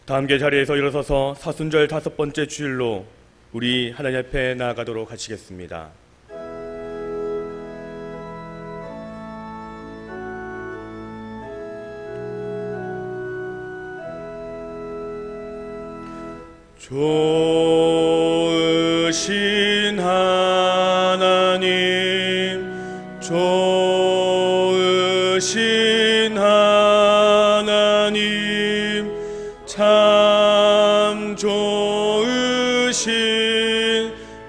다 함께 자리에서 일어서서 사순절 5번째 주일로 우리 하나님 앞에 나아가도록 하시겠습니다. 좋으신 하나님, 좋으신 하나님, 참 좋으신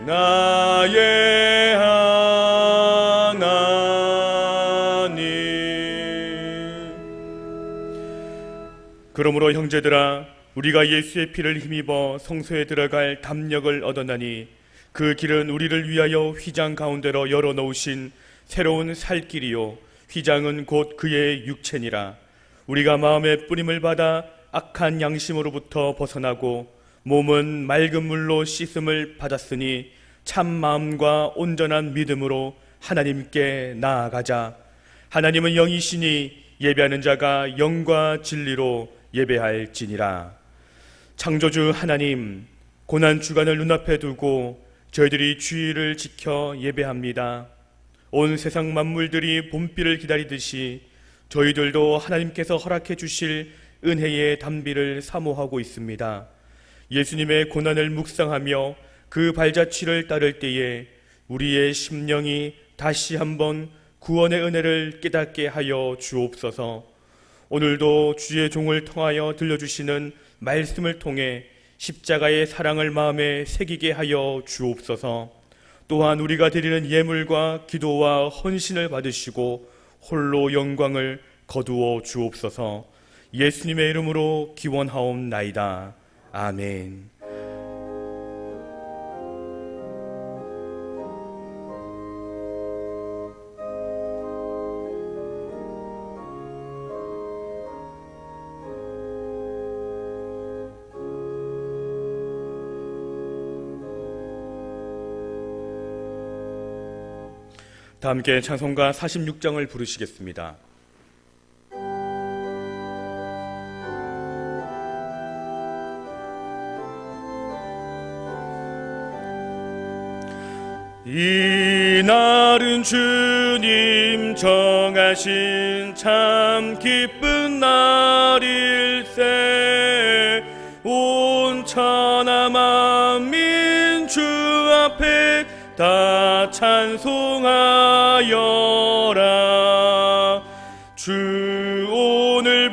나의 하나님. 그러므로 형제들아, 우리가 예수의 피를 힘입어 성소에 들어갈 담력을 얻었나니 그 길은 우리를 위하여 휘장 가운데로 열어놓으신 새로운 살 길이요, 휘장은 곧 그의 육체니라. 우리가 마음의 뿌림을 받아 악한 양심으로부터 벗어나고 몸은 맑은 물로 씻음을 받았으니 참 마음과 온전한 믿음으로 하나님께 나아가자. 하나님은 영이시니 예배하는 자가 영과 진리로 예배할지니라. 창조주 하나님, 고난 주간을 눈앞에 두고 저희들이 주일을 지켜 예배합니다. 온 세상 만물들이 봄비를 기다리듯이 저희들도 하나님께서 허락해 주실 은혜의 단비를 사모하고 있습니다. 예수님의 고난을 묵상하며 그 발자취를 따를 때에 우리의 심령이 다시 한번 구원의 은혜를 깨닫게 하여 주옵소서. 오늘도 주의 종을 통하여 들려주시는 말씀을 통해 십자가의 사랑을 마음에 새기게 하여 주옵소서. 또한 우리가 드리는 예물과 기도와 헌신을 받으시고 홀로 영광을 거두어 주옵소서. 예수님의 이름으로 기원하옵나이다. 아멘. 다 함께 찬송가 46장을 부르시겠습니다. 이날은 주님 정하신 참 기쁜 날일세. 온 천하 만민 주 앞에 다 찬송하여라. 주 오늘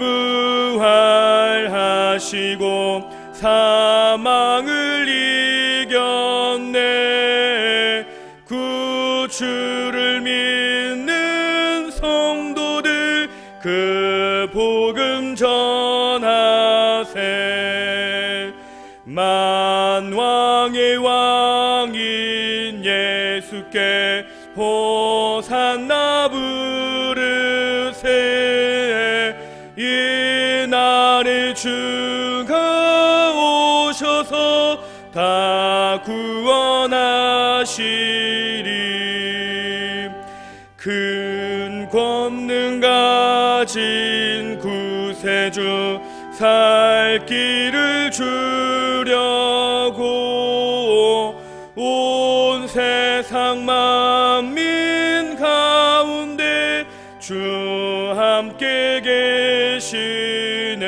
부활하시고 사망을 이겼네. 주를 믿는 성도들 그 복음 전하세. 만왕의 왕인 예수께 호산나 부르세. 이날에 주가 오셔서 다 구원하시리. 큰 권능 가진 구세주 살 길을 주려고 온 세상 만민 가운데 주 함께 계시네.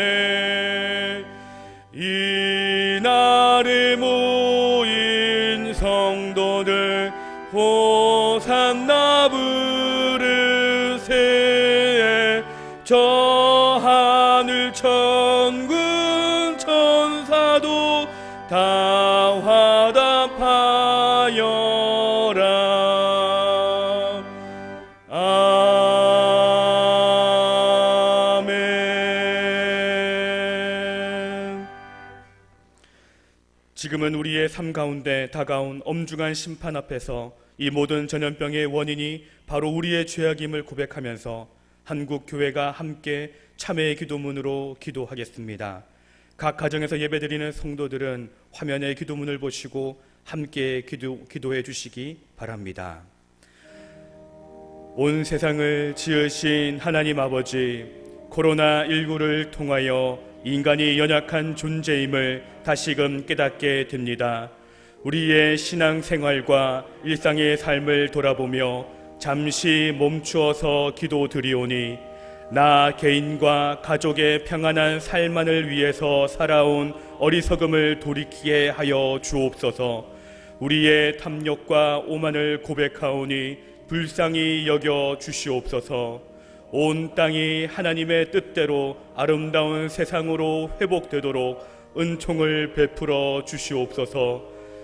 이날에 모인 성도들 호산나 부르세. 저 하늘 천군 천사도 다 화답하여라. 아멘. 지금은 우리의 삶 가운데 다가온 엄중한 심판 앞에서 이 모든 전염병의 원인이 바로 우리의 죄악임을 고백하면서 한국 교회가 함께 참회의 기도문으로 기도하겠습니다. 각 가정에서 예배드리는 성도들은 화면의 기도문을 보시고 함께 기도해 주시기 바랍니다. 온 세상을 지으신 하나님 아버지, 코로나19를 통하여 인간이 연약한 존재임을 다시금 깨닫게 됩니다. 우리의 신앙생활과 일상의 삶을 돌아보며 잠시 멈추어서 기도드리오니 나 개인과 가족의 평안한 삶만을 위해서 살아온 어리석음을 돌이키게 하여 주옵소서. 우리의 탐욕과 오만을 고백하오니 불쌍히 여겨 주시옵소서. 온 땅이 하나님의 뜻대로 아름다운 세상으로 회복되도록 은총을 베풀어 주시옵소서.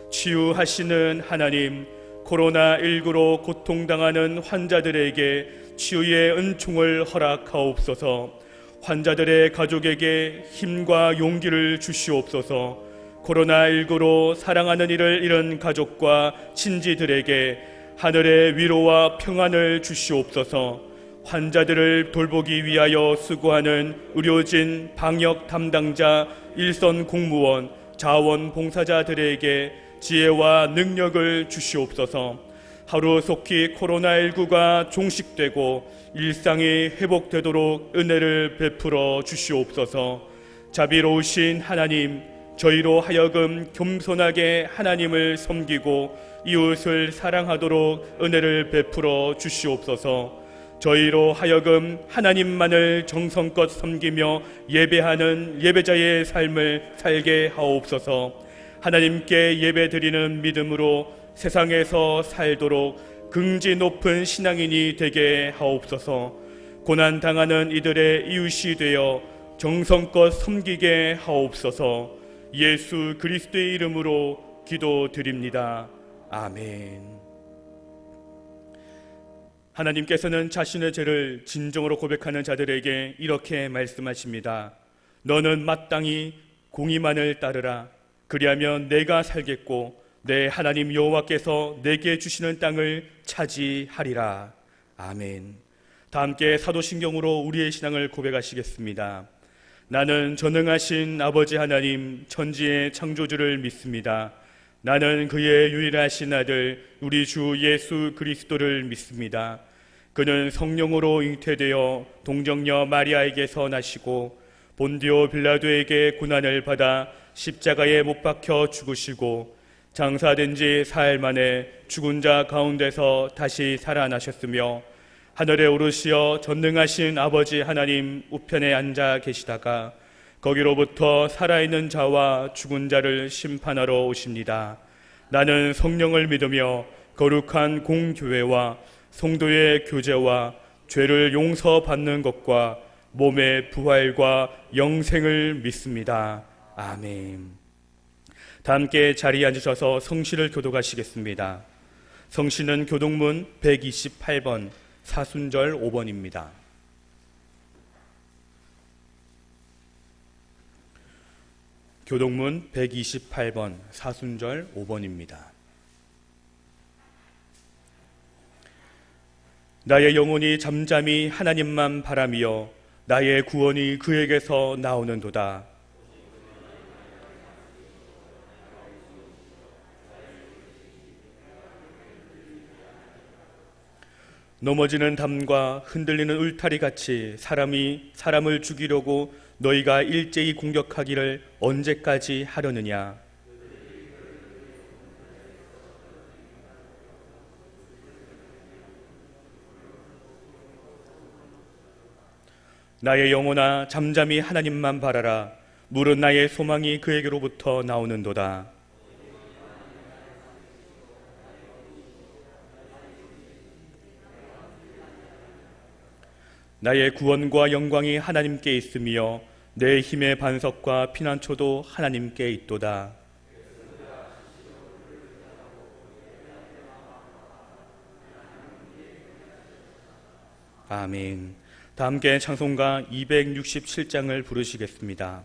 치유하시는 하나님, 코로나19로 고통당하는 환자들에게 치유의 은총을 허락하옵소서. 환자들의 가족에게 힘과 용기를 주시옵소서. 코로나19로 사랑하는 이를 잃은 가족과 친지들에게 하늘의 위로와 평안을 주시옵소서. 환자들을 돌보기 위하여 수고하는 의료진, 방역 담당자, 일선 공무원, 자원봉사자들에게 지혜와 능력을 주시옵소서. 하루속히 코로나19가 종식되고 일상이 회복되도록 은혜를 베풀어 주시옵소서. 자비로우신 하나님, 저희로 하여금 겸손하게 하나님을 섬기고 이웃을 사랑하도록 은혜를 베풀어 주시옵소서. 저희로 하여금 하나님만을 정성껏 섬기며 예배하는 예배자의 삶을 살게 하옵소서. 하나님께 예배드리는 믿음으로 세상에서 살도록 긍지 높은 신앙인이 되게 하옵소서. 고난당하는 이들의 이웃이 되어 정성껏 섬기게 하옵소서. 예수 그리스도의 이름으로 기도드립니다. 아멘. 하나님께서는 자신의 죄를 진정으로 고백하는 자들에게 이렇게 말씀하십니다. 너는 마땅히 공의만을 따르라. 그리하면 내가 살겠고 내 하나님 여호와께서 내게 주시는 땅을 차지하리라. 아멘. 다 함께 사도신경으로 우리의 신앙을 고백하시겠습니다. 나는 전능하신 아버지 하나님 천지의 창조주를 믿습니다. 나는 그의 유일하신 아들 우리 주 예수 그리스도를 믿습니다. 그는 성령으로 잉태되어 동정녀 마리아에게서 나시고 본디오 빌라도에게 고난을 받아 십자가에 못 박혀 죽으시고 장사된 지 사흘 만에 죽은 자 가운데서 다시 살아나셨으며 하늘에 오르시어 전능하신 아버지 하나님 우편에 앉아 계시다가 거기로부터 살아있는 자와 죽은 자를 심판하러 오십니다. 나는 성령을 믿으며 거룩한 공교회와 성도의 교제와 죄를 용서받는 것과 몸의 부활과 영생을 믿습니다. 아멘. 다 함께 자리에 앉으셔서 성시를 교독하시겠습니다. 성시는 교독문 128번 사순절 5번입니다. 교독문 128번 사순절 5번입니다. 나의 영혼이 잠잠히 하나님만 바라며 나의 구원이 그에게서 나오는도다. 넘어지는 담과 흔들리는 울타리 같이 사람이 사람을 죽이려고 너희가 일제히 공격하기를 언제까지 하려느냐. 나의 영혼아 잠잠히 하나님만 바라라. 물은 나의 소망이 그에게로부터 나오는도다. 나의 구원과 영광이 하나님께 있으며 내 힘의 반석과 피난처도 하나님께 있도다. 아멘. 다 함께 찬송가 267장을 부르시겠습니다.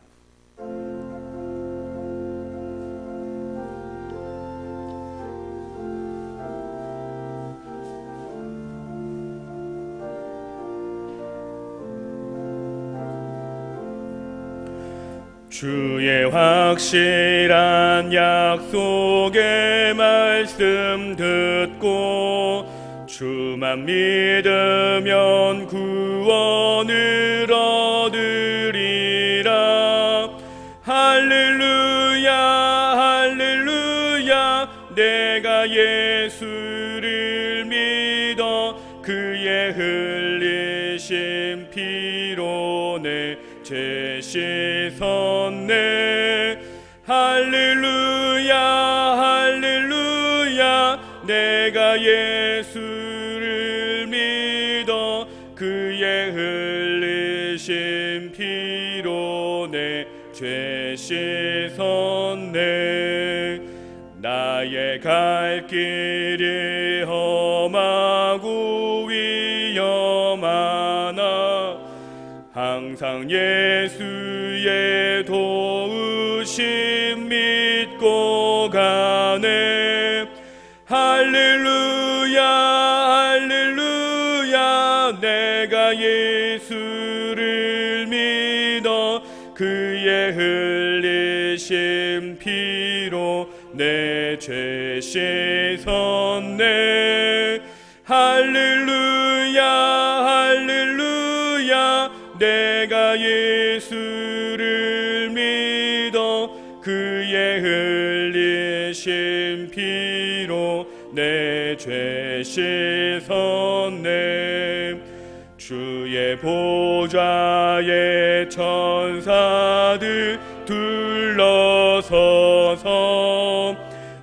주의 확실한 약속의 말씀 듣고 주만 믿으면 구원을 얻으리라. 할렐루야 할렐루야 내가 예수를 믿어 그의 흘리신 피로 내 죄 씻었네. 할렐루야 할렐루야 내가 예수를 믿어 그의 흘리신 피로 내 죄 씻었네. 나의 갈 길이 험하고 위험하나 항상 예수의 도우심 믿고 가네. 할렐루야 할렐루야 내가 예수를 믿어 그의 흘리신 피로 내 죄 씻었네. 할렐루야 할렐루야 내가 예수를 믿어 그의 흘리신 피로 내 죄 씻었네. 주의 보좌에 천사들 둘러서서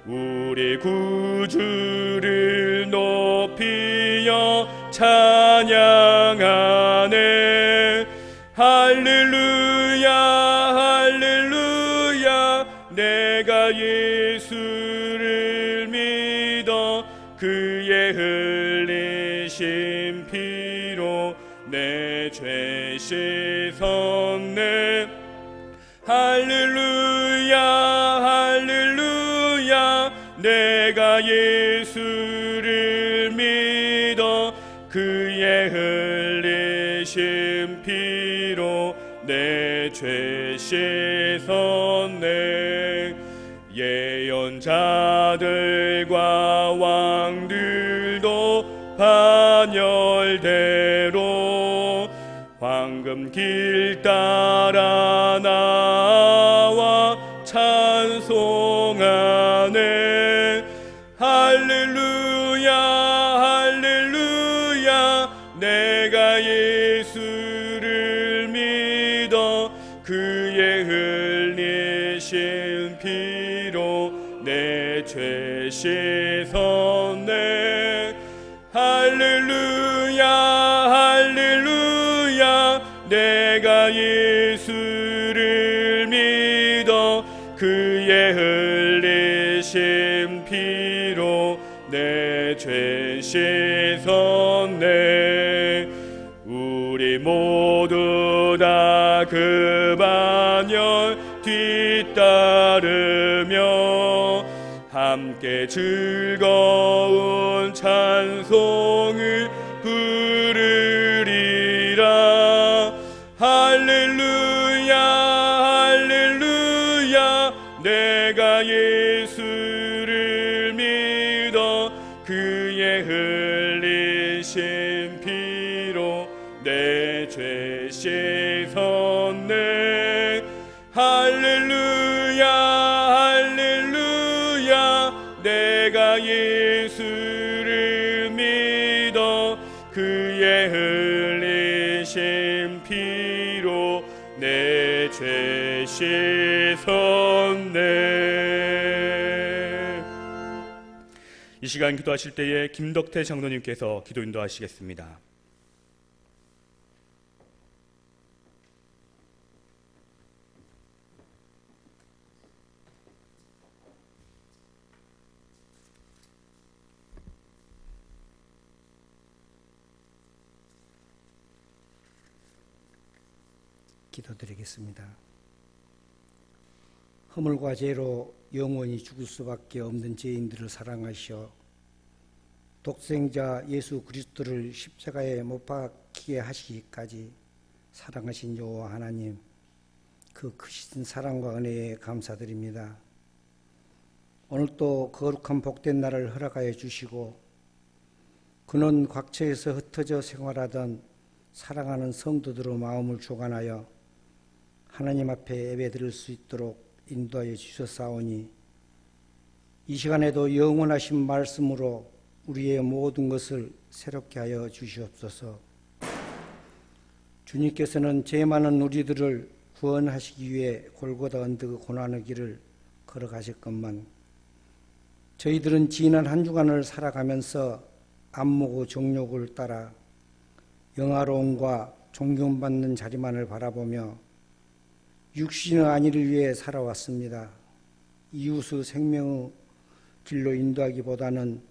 우리 구주를 높이어 찬양하네. 할렐루야 할렐루야 내가 예수를 믿어 그의 흘리신 피로 내 죄 씻었네. 할렐루야 할렐루야 내가 예수를 믿어 그의 흘리신 피로 내 죄 씻었네. 예언자들과 왕들도 반열대로 황금 길 따라 나와 찬송하네. 할렐루야 할렐루야 내가 예수를 믿어 그의 흘리신 피로 내 죄 씻었네. 할렐루야 할렐루야 내가 예수를 믿어 그의 흘리신 피로 내 죄 씻었네. 우리 모두 다 그 반열 뒤따르며 함께 즐거운 찬송을 부르리라. 할렐루야 할렐루야 내가 예수를 믿어 그의 흘리신 피로 내 죄 씻었네. 할렐루야 할렐루야 내가 예수를 믿어 그의 흘리신 피로 내 죄 씻었네. 이 시간 기도하실 때에 김덕태 장로님께서 기도 인도하시겠습니다. 기도드리겠습니다. 허물과 죄로 영원히 죽을 수밖에 없는 죄인들을 사랑하시어 독생자 예수 그리스도를 십자가에 못 박히게 하시기까지 사랑하신 여호와 하나님, 그 크신 사랑과 은혜에 감사드립니다. 오늘도 거룩한 복된 날을 허락하여 주시고 그는 각처에서 흩어져 생활하던 사랑하는 성도들의 마음을 주관하여 하나님 앞에 예배드릴 수 있도록 인도하여 주셨사오니 이 시간에도 영원하신 말씀으로 우리의 모든 것을 새롭게 하여 주시옵소서. 주님께서는 죄 많은 우리들을 구원하시기 위해 골고다 언덕의 고난의 길을 걸어가셨건만 저희들은 지난 한 주간을 살아가면서 안목의 정욕을 따라 영화로움과 존경받는 자리만을 바라보며 육신의 안위를 위해 살아왔습니다. 이웃의 생명의 길로 인도하기보다는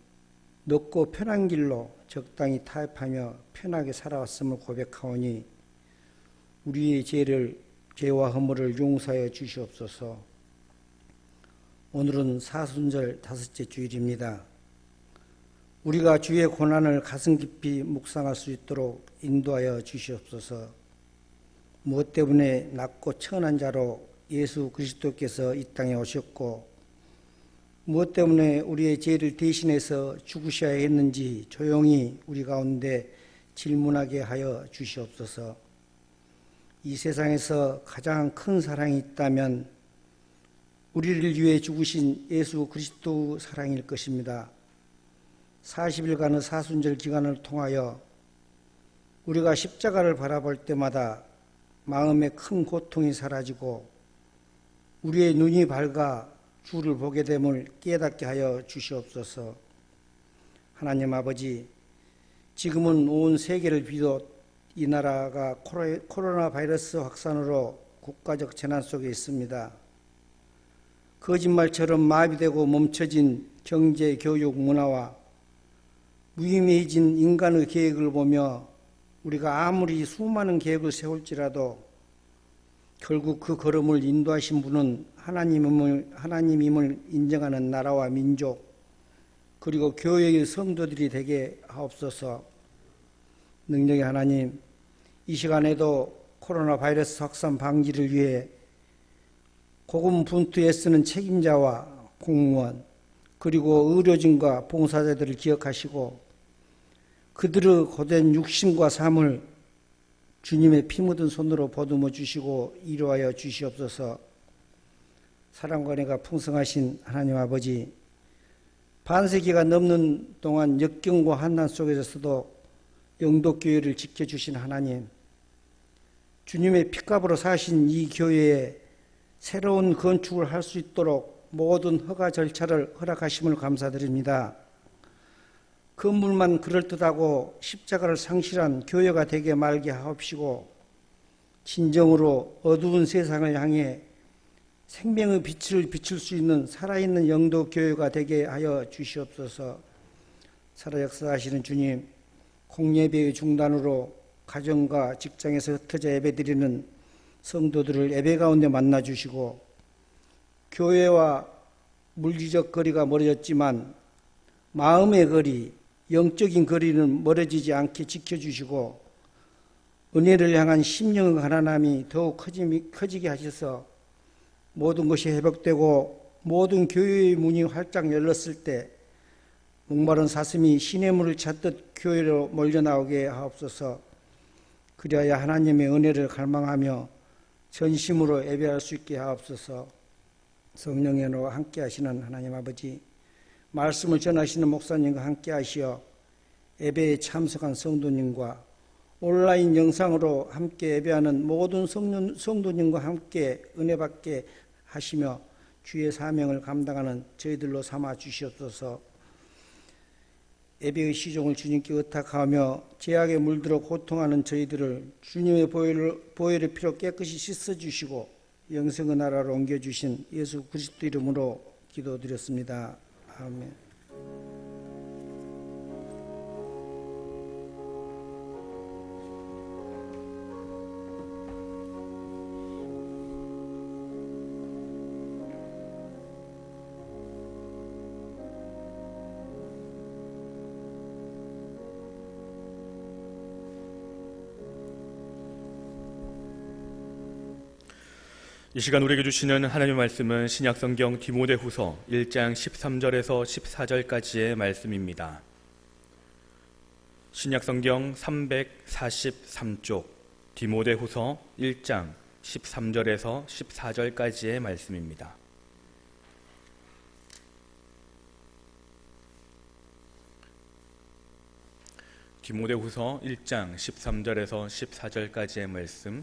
넓고 편한 길로 적당히 타협하며 편하게 살아왔음을 고백하오니 우리의 죄와 허물을 용서하여 주시옵소서. 오늘은 사순절 5째 주일입니다. 우리가 주의 고난을 가슴 깊이 묵상할 수 있도록 인도하여 주시옵소서. 무엇 때문에 낮고 천한 자로 예수 그리스도께서 이 땅에 오셨고 무엇 때문에 우리의 죄를 대신해서 죽으셔야 했는지 조용히 우리 가운데 질문하게 하여 주시옵소서. 이 세상에서 가장 큰 사랑이 있다면 우리를 위해 죽으신 예수 그리스도 사랑일 것입니다. 40일간의 사순절 기간을 통하여 우리가 십자가를 바라볼 때마다 마음의 큰 고통이 사라지고 우리의 눈이 밝아 주를 보게 됨을 깨닫게 하여 주시옵소서. 하나님 아버지, 지금은 온 세계를 비롯 이 나라가 코로나 바이러스 확산으로 국가적 재난 속에 있습니다. 거짓말처럼 마비되고 멈춰진 경제, 교육, 문화와 무의미해진 인간의 계획을 보며 우리가 아무리 수많은 계획을 세울지라도 결국 그 걸음을 인도하신 분은 하나님임을 인정하는 나라와 민족 그리고 교회의 성도들이 되게 하옵소서. 능력의 하나님, 이 시간에도 코로나 바이러스 확산 방지를 위해 고군분투에 애쓰는 책임자와 공무원 그리고 의료진과 봉사자들을 기억하시고 그들의 고된 육신과 삶을 주님의 피 묻은 손으로 보듬어 주시고 이루하여 주시옵소서. 사랑과 은혜가 풍성하신 하나님 아버지, 반세기가 넘는 동안 역경과 환난 속에서도 영도교회를 지켜주신 하나님, 주님의 피값으로 사신 이 교회에 새로운 건축을 할 수 있도록 모든 허가 절차를 허락하심을 감사드립니다. 건물만 그럴듯하고 십자가를 상실한 교회가 되게 말게 하옵시고 진정으로 어두운 세상을 향해 생명의 빛을 비출 수 있는 살아있는 영도교회가 되게 하여 주시옵소서. 살아 역사하시는 주님, 공예배의 중단으로 가정과 직장에서 흩어져 예배드리는 성도들을 예배 가운데 만나주시고 교회와 물리적 거리가 멀어졌지만 마음의 거리, 영적인 거리는 멀어지지 않게 지켜주시고 은혜를 향한 심령의 가난함이 더욱 커지게 하셔서 모든 것이 회복되고 모든 교회의 문이 활짝 열렸을 때 목마른 사슴이 시냇물을 찾듯 교회로 몰려나오게 하옵소서. 그리하여 하나님의 은혜를 갈망하며 전심으로 예배할 수 있게 하옵소서. 성령의 은혜와 함께 하시는 하나님 아버지, 말씀을 전하시는 목사님과 함께 하시어 예배에 참석한 성도님과 온라인 영상으로 함께 예배하는 모든 성도님과 함께 은혜 받게 하시며 주의 사명을 감당하는 저희들로 삼아 주시옵소서. 예배의 시종을 주님께 의탁하며 죄악에 물들어 고통하는 저희들을 주님의 보혈의 피로 깨끗이 씻어주시고 영생의 나라로 옮겨주신 예수 그리스도 이름으로 기도드렸습니다. 아멘. 이 시간 우리에게 주시는 하나님의 말씀은 신약성경 디모데후서 1장 13절에서 14절까지의 말씀입니다. 신약성경 343쪽 디모데후서 1장 13절에서 14절까지의 말씀입니다. 디모데후서 1장 13절에서 14절까지의 말씀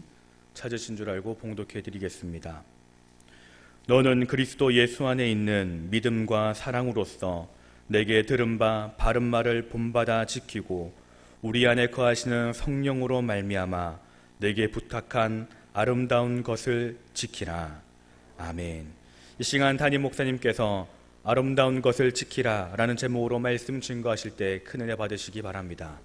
찾으신 줄 알고 봉독해 드리겠습니다. 너는 그리스도 예수 안에 있는 믿음과 사랑으로서 내게 들은 바 바른 말을 본받아 지키고 우리 안에 거하시는 성령으로 말미암아 내게 부탁한 아름다운 것을 지키라. 아멘. 이 시간 담임 목사님께서 아름다운 것을 지키라 라는 제목으로 말씀 증거하실 때 큰 은혜 받으시기 바랍니다.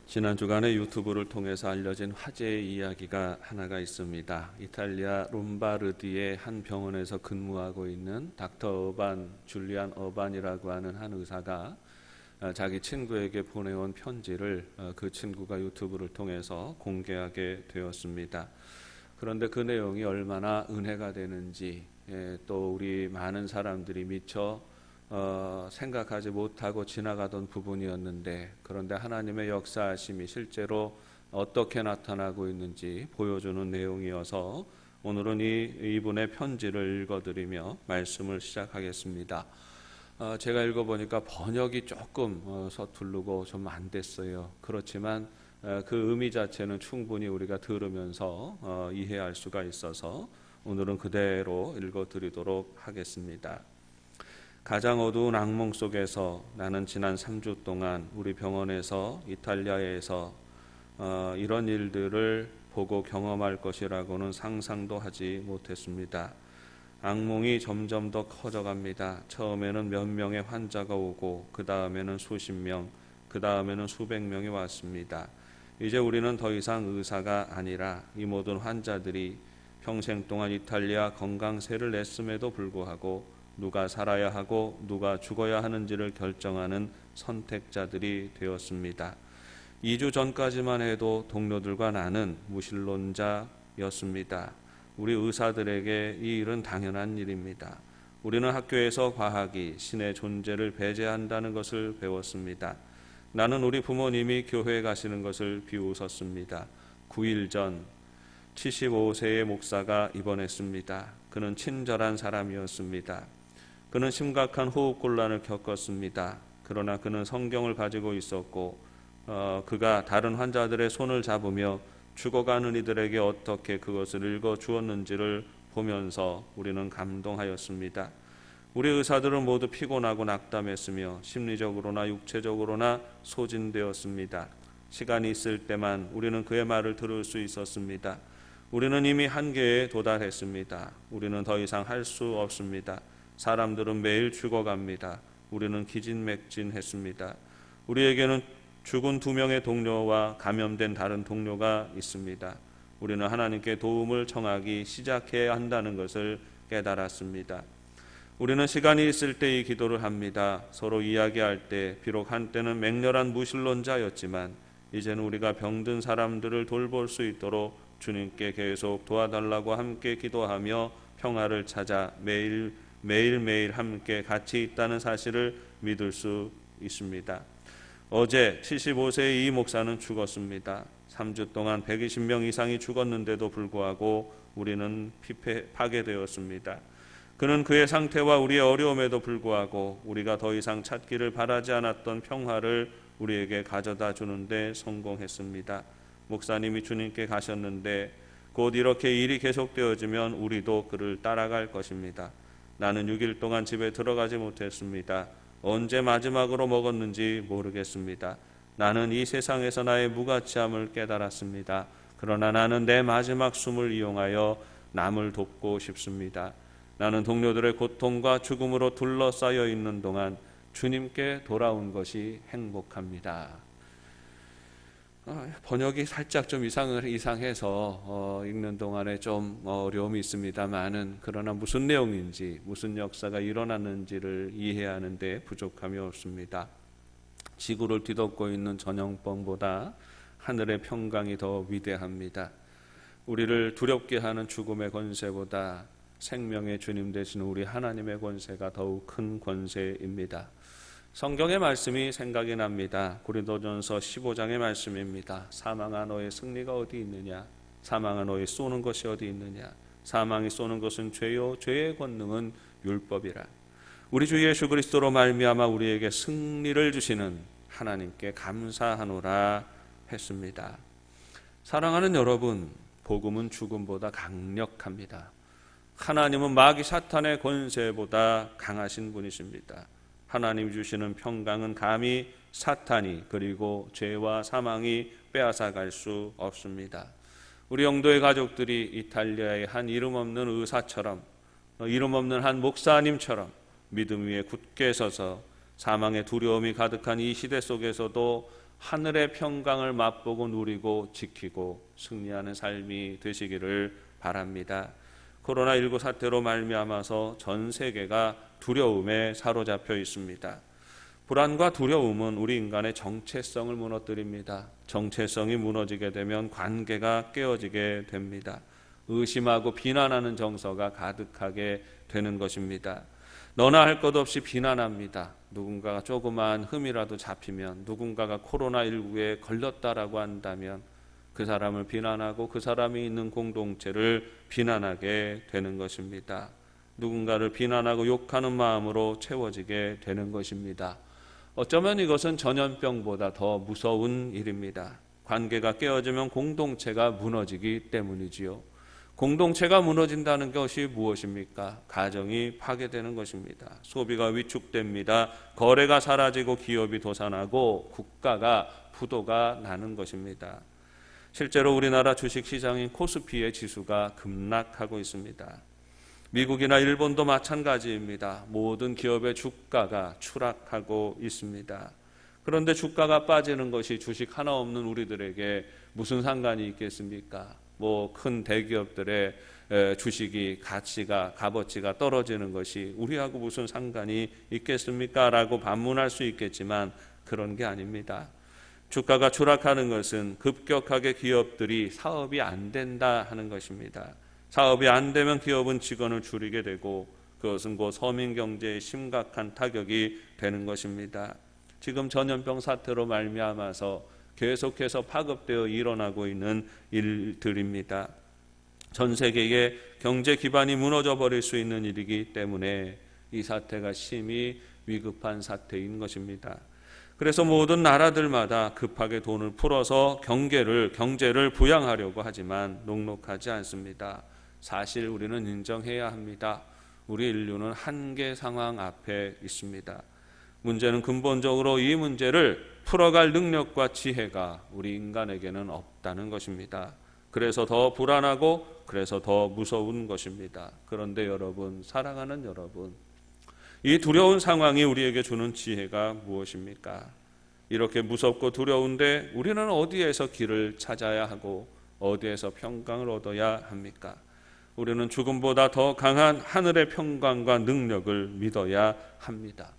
지난 주간에 유튜브를 통해서 알려진 화제의 이야기가 하나가 있습니다. 이탈리아 롬바르디의 한 병원에서 근무하고 있는 닥터 어반, 줄리안 어반이라고 하는 한 의사가 자기 친구에게 보내온 편지를 그 친구가 유튜브를 통해서 공개하게 되었습니다. 그런데 그 내용이 얼마나 은혜가 되는지, 또 우리 많은 사람들이 미처 생각하지 못하고 지나가던 부분이었는데, 그런데 하나님의 역사하심이 실제로 어떻게 나타나고 있는지 보여주는 내용이어서 오늘은 이분의 편지를 읽어드리며 말씀을 시작하겠습니다. 제가 읽어보니까 번역이 조금 서투르고 좀 안 됐어요. 그렇지만 그 의미 자체는 충분히 우리가 들으면서 이해할 수가 있어서 오늘은 그대로 읽어드리도록 하겠습니다. 가장 어두운 악몽 속에서 나는 지난 3주 동안 우리 병원에서 이탈리아에서 이런 일들을 보고 경험할 것이라고는 상상도 하지 못했습니다. 악몽이 점점 더 커져갑니다. 처음에는 몇 명의 환자가 오고 그 다음에는 수십 명, 그 다음에는 수백 명이 왔습니다. 이제 우리는 더 이상 의사가 아니라 이 모든 환자들이 평생 동안 이탈리아 건강세를 냈음에도 불구하고 누가 살아야 하고 누가 죽어야 하는지를 결정하는 선택자들이 되었습니다. 2주 전까지만 해도 동료들과 나는 무신론자였습니다. 우리 의사들에게 이 일은 당연한 일입니다. 우리는 학교에서 과학이 신의 존재를 배제한다는 것을 배웠습니다. 나는 우리 부모님이 교회에 가시는 것을 비웃었습니다. 9일 전 75세의 목사가 입원했습니다. 그는 친절한 사람이었습니다. 그는 심각한 호흡곤란을 겪었습니다. 그러나 그는 성경을 가지고 있었고 그가 다른 환자들의 손을 잡으며 죽어가는 이들에게 어떻게 그것을 읽어주었는지를 보면서 우리는 감동하였습니다. 우리 의사들은 모두 피곤하고 낙담했으며 심리적으로나 육체적으로나 소진되었습니다. 시간이 있을 때만 우리는 그의 말을 들을 수 있었습니다. 우리는 이미 한계에 도달했습니다. 우리는 더 이상 할 수 없습니다. 사람들은 매일 죽어갑니다. 우리는 기진맥진했습니다. 우리에게는 죽은 2명의 동료와 감염된 다른 동료가 있습니다. 우리는 하나님께 도움을 청하기 시작해야 한다는 것을 깨달았습니다. 우리는 시간이 있을 때 이 기도를 합니다. 서로 이야기할 때 비록 한때는 맹렬한 무신론자였지만 이제는 우리가 병든 사람들을 돌볼 수 있도록 주님께 계속 도와달라고 함께 기도하며 평화를 찾아 매일매일 함께 같이 있다는 사실을 믿을 수 있습니다. 어제 75세의 이 목사는 죽었습니다. 3주 동안 120명 이상이 죽었는데도 불구하고 우리는 파괴되었습니다. 그는 그의 상태와 우리의 어려움에도 불구하고 우리가 더 이상 찾기를 바라지 않았던 평화를 우리에게 가져다 주는데 성공했습니다. 목사님이 주님께 가셨는데 곧 이렇게 일이 계속되어지면 우리도 그를 따라갈 것입니다. 나는 6일 동안 집에 들어가지 못했습니다. 언제 마지막으로 먹었는지 모르겠습니다. 나는 이 세상에서 나의 무가치함을 깨달았습니다. 그러나 나는 내 마지막 숨을 이용하여 남을 돕고 싶습니다. 나는 동료들의 고통과 죽음으로 둘러싸여 있는 동안 주님께 돌아온 것이 행복합니다. 번역이 살짝 좀 이상해서 읽는 동안에 좀 어려움이 있습니다만은, 그러나 무슨 내용인지 무슨 역사가 일어났는지를 이해하는 데 부족함이 없습니다. 지구를 뒤덮고 있는 전염병보다 하늘의 평강이 더 위대합니다. 우리를 두렵게 하는 죽음의 권세보다 생명의 주님 되시는 우리 하나님의 권세가 더욱 큰 권세입니다. 성경의 말씀이 생각이 납니다. 고린도전서 15장의 말씀입니다. 사망아 너의 승리가 어디 있느냐? 사망아 너의 쏘는 것이 어디 있느냐? 사망이 쏘는 것은 죄요 죄의 권능은 율법이라. 우리 주 예수 그리스도로 말미암아 우리에게 승리를 주시는 하나님께 감사하노라 했습니다. 사랑하는 여러분, 복음은 죽음보다 강력합니다. 하나님은 마귀 사탄의 권세보다 강하신 분이십니다. 하나님이 주시는 평강은 감히 사탄이 그리고 죄와 사망이 빼앗아갈 수 없습니다. 우리 영도의 가족들이 이탈리아의 한 이름 없는 의사처럼, 이름 없는 한 목사님처럼 믿음 위에 굳게 서서 사망의 두려움이 가득한 이 시대 속에서도 하늘의 평강을 맛보고 누리고 지키고 승리하는 삶이 되시기를 바랍니다. 코로나19 사태로 말미암아서 전 세계가 두려움에 사로잡혀 있습니다. 불안과 두려움은 우리 인간의 정체성을 무너뜨립니다. 정체성이 무너지게 되면 관계가 깨어지게 됩니다. 의심하고 비난하는 정서가 가득하게 되는 것입니다. 너나 할 것 없이 비난합니다. 누군가가 조그마한 흠이라도 잡히면, 누군가가 코로나19에 걸렸다라고 한다면 그 사람을 비난하고 그 사람이 있는 공동체를 비난하게 되는 것입니다. 누군가를 비난하고 욕하는 마음으로 채워지게 되는 것입니다. 어쩌면 이것은 전염병보다 더 무서운 일입니다. 관계가 깨어지면 공동체가 무너지기 때문이지요. 공동체가 무너진다는 것이 무엇입니까? 가정이 파괴되는 것입니다. 소비가 위축됩니다. 거래가 사라지고 기업이 도산하고 국가가 부도가 나는 것입니다. 실제로 우리나라 주식시장인 코스피의 지수가 급락하고 있습니다. 미국이나 일본도 마찬가지입니다. 모든 기업의 주가가 추락하고 있습니다. 그런데 주가가 빠지는 것이 주식 하나 없는 우리들에게 무슨 상관이 있겠습니까? 큰 대기업들의 주식이 값어치가 떨어지는 것이 우리하고 무슨 상관이 있겠습니까? 라고 반문할 수 있겠지만 그런 게 아닙니다. 주가가 추락하는 것은 급격하게 기업들이 사업이 안 된다 하는 것입니다. 사업이 안 되면 기업은 직원을 줄이게 되고 그것은 곧 서민 경제에 심각한 타격이 되는 것입니다. 지금 전염병 사태로 말미암아서 계속해서 파급되어 일어나고 있는 일들입니다. 전 세계의 경제 기반이 무너져 버릴 수 있는 일이기 때문에 이 사태가 심히 위급한 사태인 것입니다. 그래서 모든 나라들마다 급하게 돈을 풀어서 경제를 부양하려고 하지만 녹록하지 않습니다. 사실 우리는 인정해야 합니다. 우리 인류는 한계 상황 앞에 있습니다. 문제는 근본적으로 이 문제를 풀어갈 능력과 지혜가 우리 인간에게는 없다는 것입니다. 그래서 더 불안하고 그래서 더 무서운 것입니다. 그런데 여러분, 사랑하는 여러분, 이 두려운 상황이 우리에게 주는 지혜가 무엇입니까? 이렇게 무섭고 두려운데 우리는 어디에서 길을 찾아야 하고 어디에서 평강을 얻어야 합니까? 우리는 죽음보다 더 강한 하늘의 평강과 능력을 믿어야 합니다.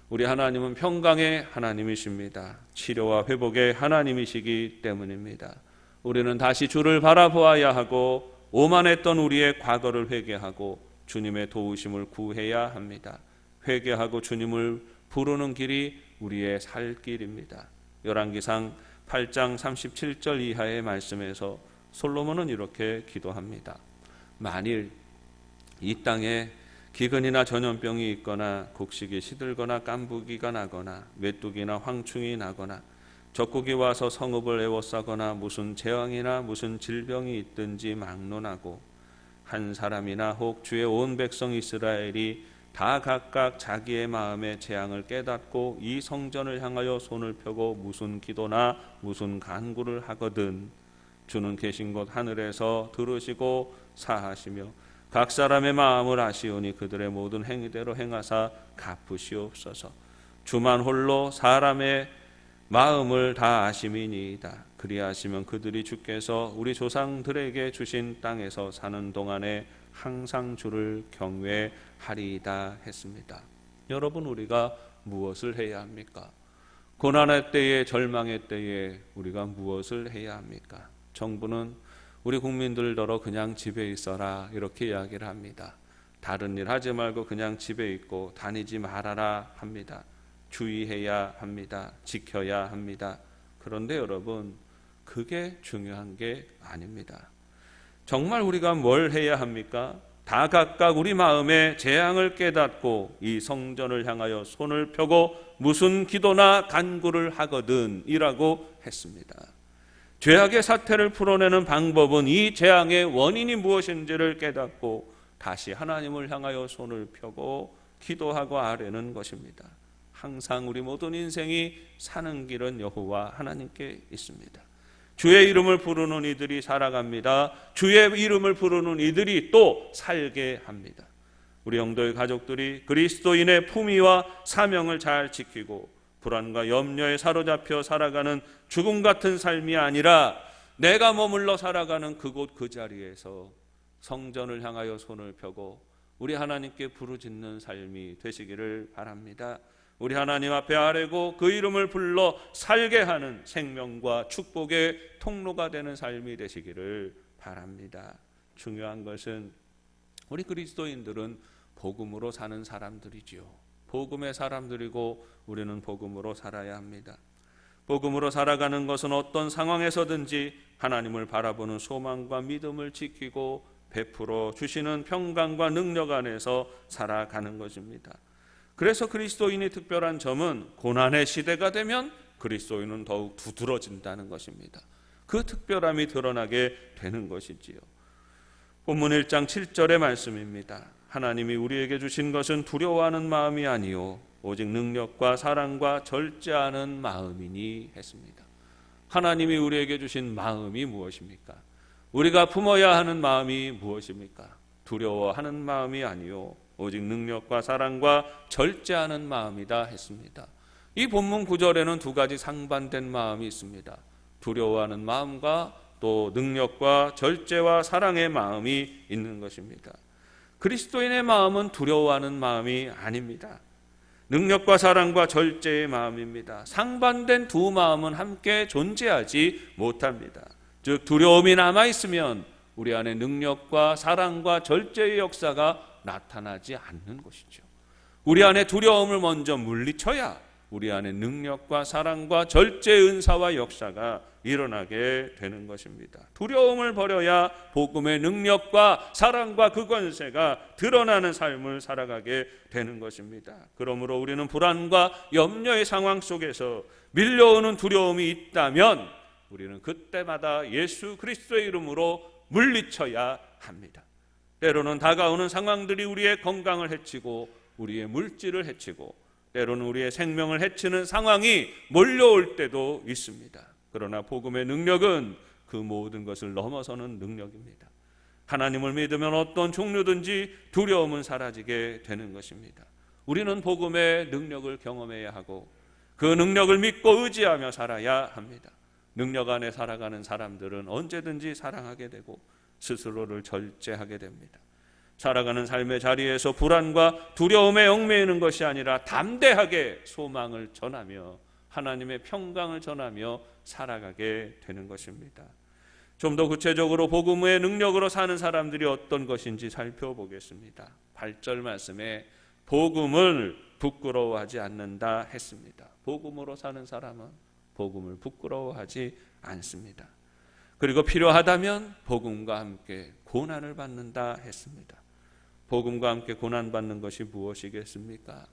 우리 하나님은 평강의 하나님이십니다. 치료와 회복의 하나님이시기 때문입니다. 우리는 다시 주를 바라보아야 하고 오만했던 우리의 과거를 회개하고 주님의 도우심을 구해야 합니다. 회개하고 주님을 부르는 길이 우리의 살 길입니다. 열왕기상 8장 37절 이하의 말씀에서 솔로몬은 이렇게 기도합니다. 만일 이 땅에 기근이나 전염병이 있거나 곡식이 시들거나 깐부기가 나거나 메뚜기나 황충이 나거나 적국이 와서 성읍을 에워싸거나 무슨 재앙이나 무슨 질병이 있든지 막론하고 한 사람이나 혹 주의 온 백성 이스라엘이 다 각각 자기의 마음의 재앙을 깨닫고 이 성전을 향하여 손을 펴고 무슨 기도나 무슨 간구를 하거든 주는 계신 곳 하늘에서 들으시고 사하시며 각 사람의 마음을 아시오니 그들의 모든 행위대로 행하사 갚으시옵소서. 주만 홀로 사람의 마음을 다 아심이니이다. 그리하시면 그들이 주께서 우리 조상들에게 주신 땅에서 사는 동안에 항상 주를 경외하리이다 했습니다. 여러분, 우리가 무엇을 해야 합니까? 고난의 때에, 절망의 때에 우리가 무엇을 해야 합니까? 정부는 우리 국민들더러 그냥 집에 있어라 이렇게 이야기를 합니다. 다른 일 하지 말고 그냥 집에 있고 다니지 말아라 합니다. 주의해야 합니다. 지켜야 합니다. 그런데 여러분, 그게 중요한 게 아닙니다. 정말 우리가 뭘 해야 합니까? 다 각각 우리 마음의 재앙을 깨닫고 이 성전을 향하여 손을 펴고 무슨 기도나 간구를 하거든 이라고 했습니다. 죄악의 사태를 풀어내는 방법은 이 재앙의 원인이 무엇인지를 깨닫고 다시 하나님을 향하여 손을 펴고 기도하고 아뢰는 것입니다. 항상 우리 모든 인생이 사는 길은 여호와 하나님께 있습니다. 주의 이름을 부르는 이들이 살아갑니다. 주의 이름을 부르는 이들이 또 살게 합니다. 우리 영도의 가족들이 그리스도인의 품위와 사명을 잘 지키고 불안과 염려에 사로잡혀 살아가는 죽음 같은 삶이 아니라 내가 머물러 살아가는 그곳 그 자리에서 성전을 향하여 손을 펴고 우리 하나님께 부르짖는 삶이 되시기를 바랍니다. 우리 하나님 앞에 아뢰고 그 이름을 불러 살게 하는 생명과 축복의 통로가 되는 삶이 되시기를 바랍니다. 중요한 것은 우리 그리스도인들은 복음으로 사는 사람들이지요. 복음의 사람들이고 우리는 복음으로 살아야 합니다. 복음으로 살아가는 것은 어떤 상황에서든지 하나님을 바라보는 소망과 믿음을 지키고 베풀어 주시는 평강과 능력 안에서 살아가는 것입니다. 그래서 그리스도인이 특별한 점은 고난의 시대가 되면 그리스도인은 더욱 두드러진다는 것입니다. 그 특별함이 드러나게 되는 것이지요. 본문 1장 7절의 말씀입니다. 하나님이 우리에게 주신 것은 두려워하는 마음이 아니요 오직 능력과 사랑과 절제하는 마음이니 했습니다. 하나님이 우리에게 주신 마음이 무엇입니까? 우리가 품어야 하는 마음이 무엇입니까? 두려워하는 마음이 아니요 오직 능력과 사랑과 절제하는 마음이다 했습니다. 이 본문 9절에는 두 가지 상반된 마음이 있습니다. 두려워하는 마음과 또 능력과 절제와 사랑의 마음이 있는 것입니다. 그리스도인의 마음은 두려워하는 마음이 아닙니다. 능력과 사랑과 절제의 마음입니다. 상반된 두 마음은 함께 존재하지 못합니다. 즉 두려움이 남아있으면 우리 안에 능력과 사랑과 절제의 역사가 나타나지 않는 것이죠. 우리 안에 두려움을 먼저 물리쳐야 우리 안에 능력과 사랑과 절제의 은사와 역사가 일어나게 되는 것입니다. 두려움을 버려야 복음의 능력과 사랑과 그 권세가 드러나는 삶을 살아가게 되는 것입니다. 그러므로 우리는 불안과 염려의 상황 속에서 밀려오는 두려움이 있다면 우리는 그때마다 예수 그리스도의 이름으로 물리쳐야 합니다. 때로는 다가오는 상황들이 우리의 건강을 해치고 우리의 물질을 해치고 때로는 우리의 생명을 해치는 상황이 몰려올 때도 있습니다. 그러나 복음의 능력은 그 모든 것을 넘어서는 능력입니다. 하나님을 믿으면 어떤 종류든지 두려움은 사라지게 되는 것입니다. 우리는 복음의 능력을 경험해야 하고 그 능력을 믿고 의지하며 살아야 합니다. 능력 안에 살아가는 사람들은 언제든지 사랑하게 되고 스스로를 절제하게 됩니다. 살아가는 삶의 자리에서 불안과 두려움에 얽매이는 것이 아니라 담대하게 소망을 전하며 하나님의 평강을 전하며 살아가게 되는 것입니다. 좀 더 구체적으로 복음의 능력으로 사는 사람들이 어떤 것인지 살펴보겠습니다. 8절 말씀에 복음을 부끄러워하지 않는다 했습니다. 복음으로 사는 사람은 복음을 부끄러워하지 않습니다. 그리고 필요하다면 복음과 함께 고난을 받는다 했습니다. 복음과 함께 고난받는 것이 무엇이겠습니까?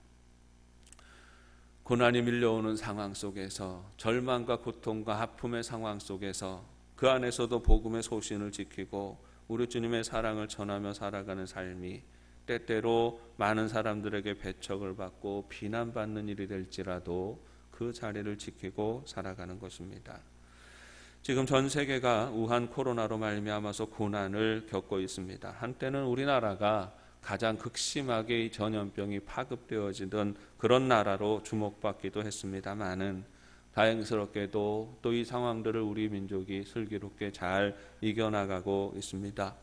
고난이 밀려오는 상황 속에서 절망과 고통과 아픔의 상황 속에서 그 안에서도 복음의 소신을 지키고 우리 주님의 사랑을 전하며 살아가는 삶이 때때로 많은 사람들에게 배척을 받고 비난받는 일이 될지라도 그 자리를 지키고 살아가는 것입니다. 지금 전 세계가 우한 코로나로 말미암아서 고난을 겪고 있습니다. 한때는 우리나라가 가장 극심하게 이 전염병이 파급되어지던 그런 나라로 주목받기도 했습니다만은 다행스럽게도 또 이 상황들을 우리 민족이 슬기롭게 잘 이겨나가고 있습니다.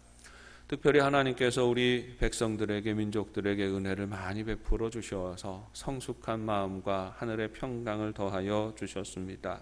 특별히 하나님께서 우리 백성들에게 민족들에게 은혜를 많이 베풀어 주셔서 성숙한 마음과 하늘의 평강을 더하여 주셨습니다.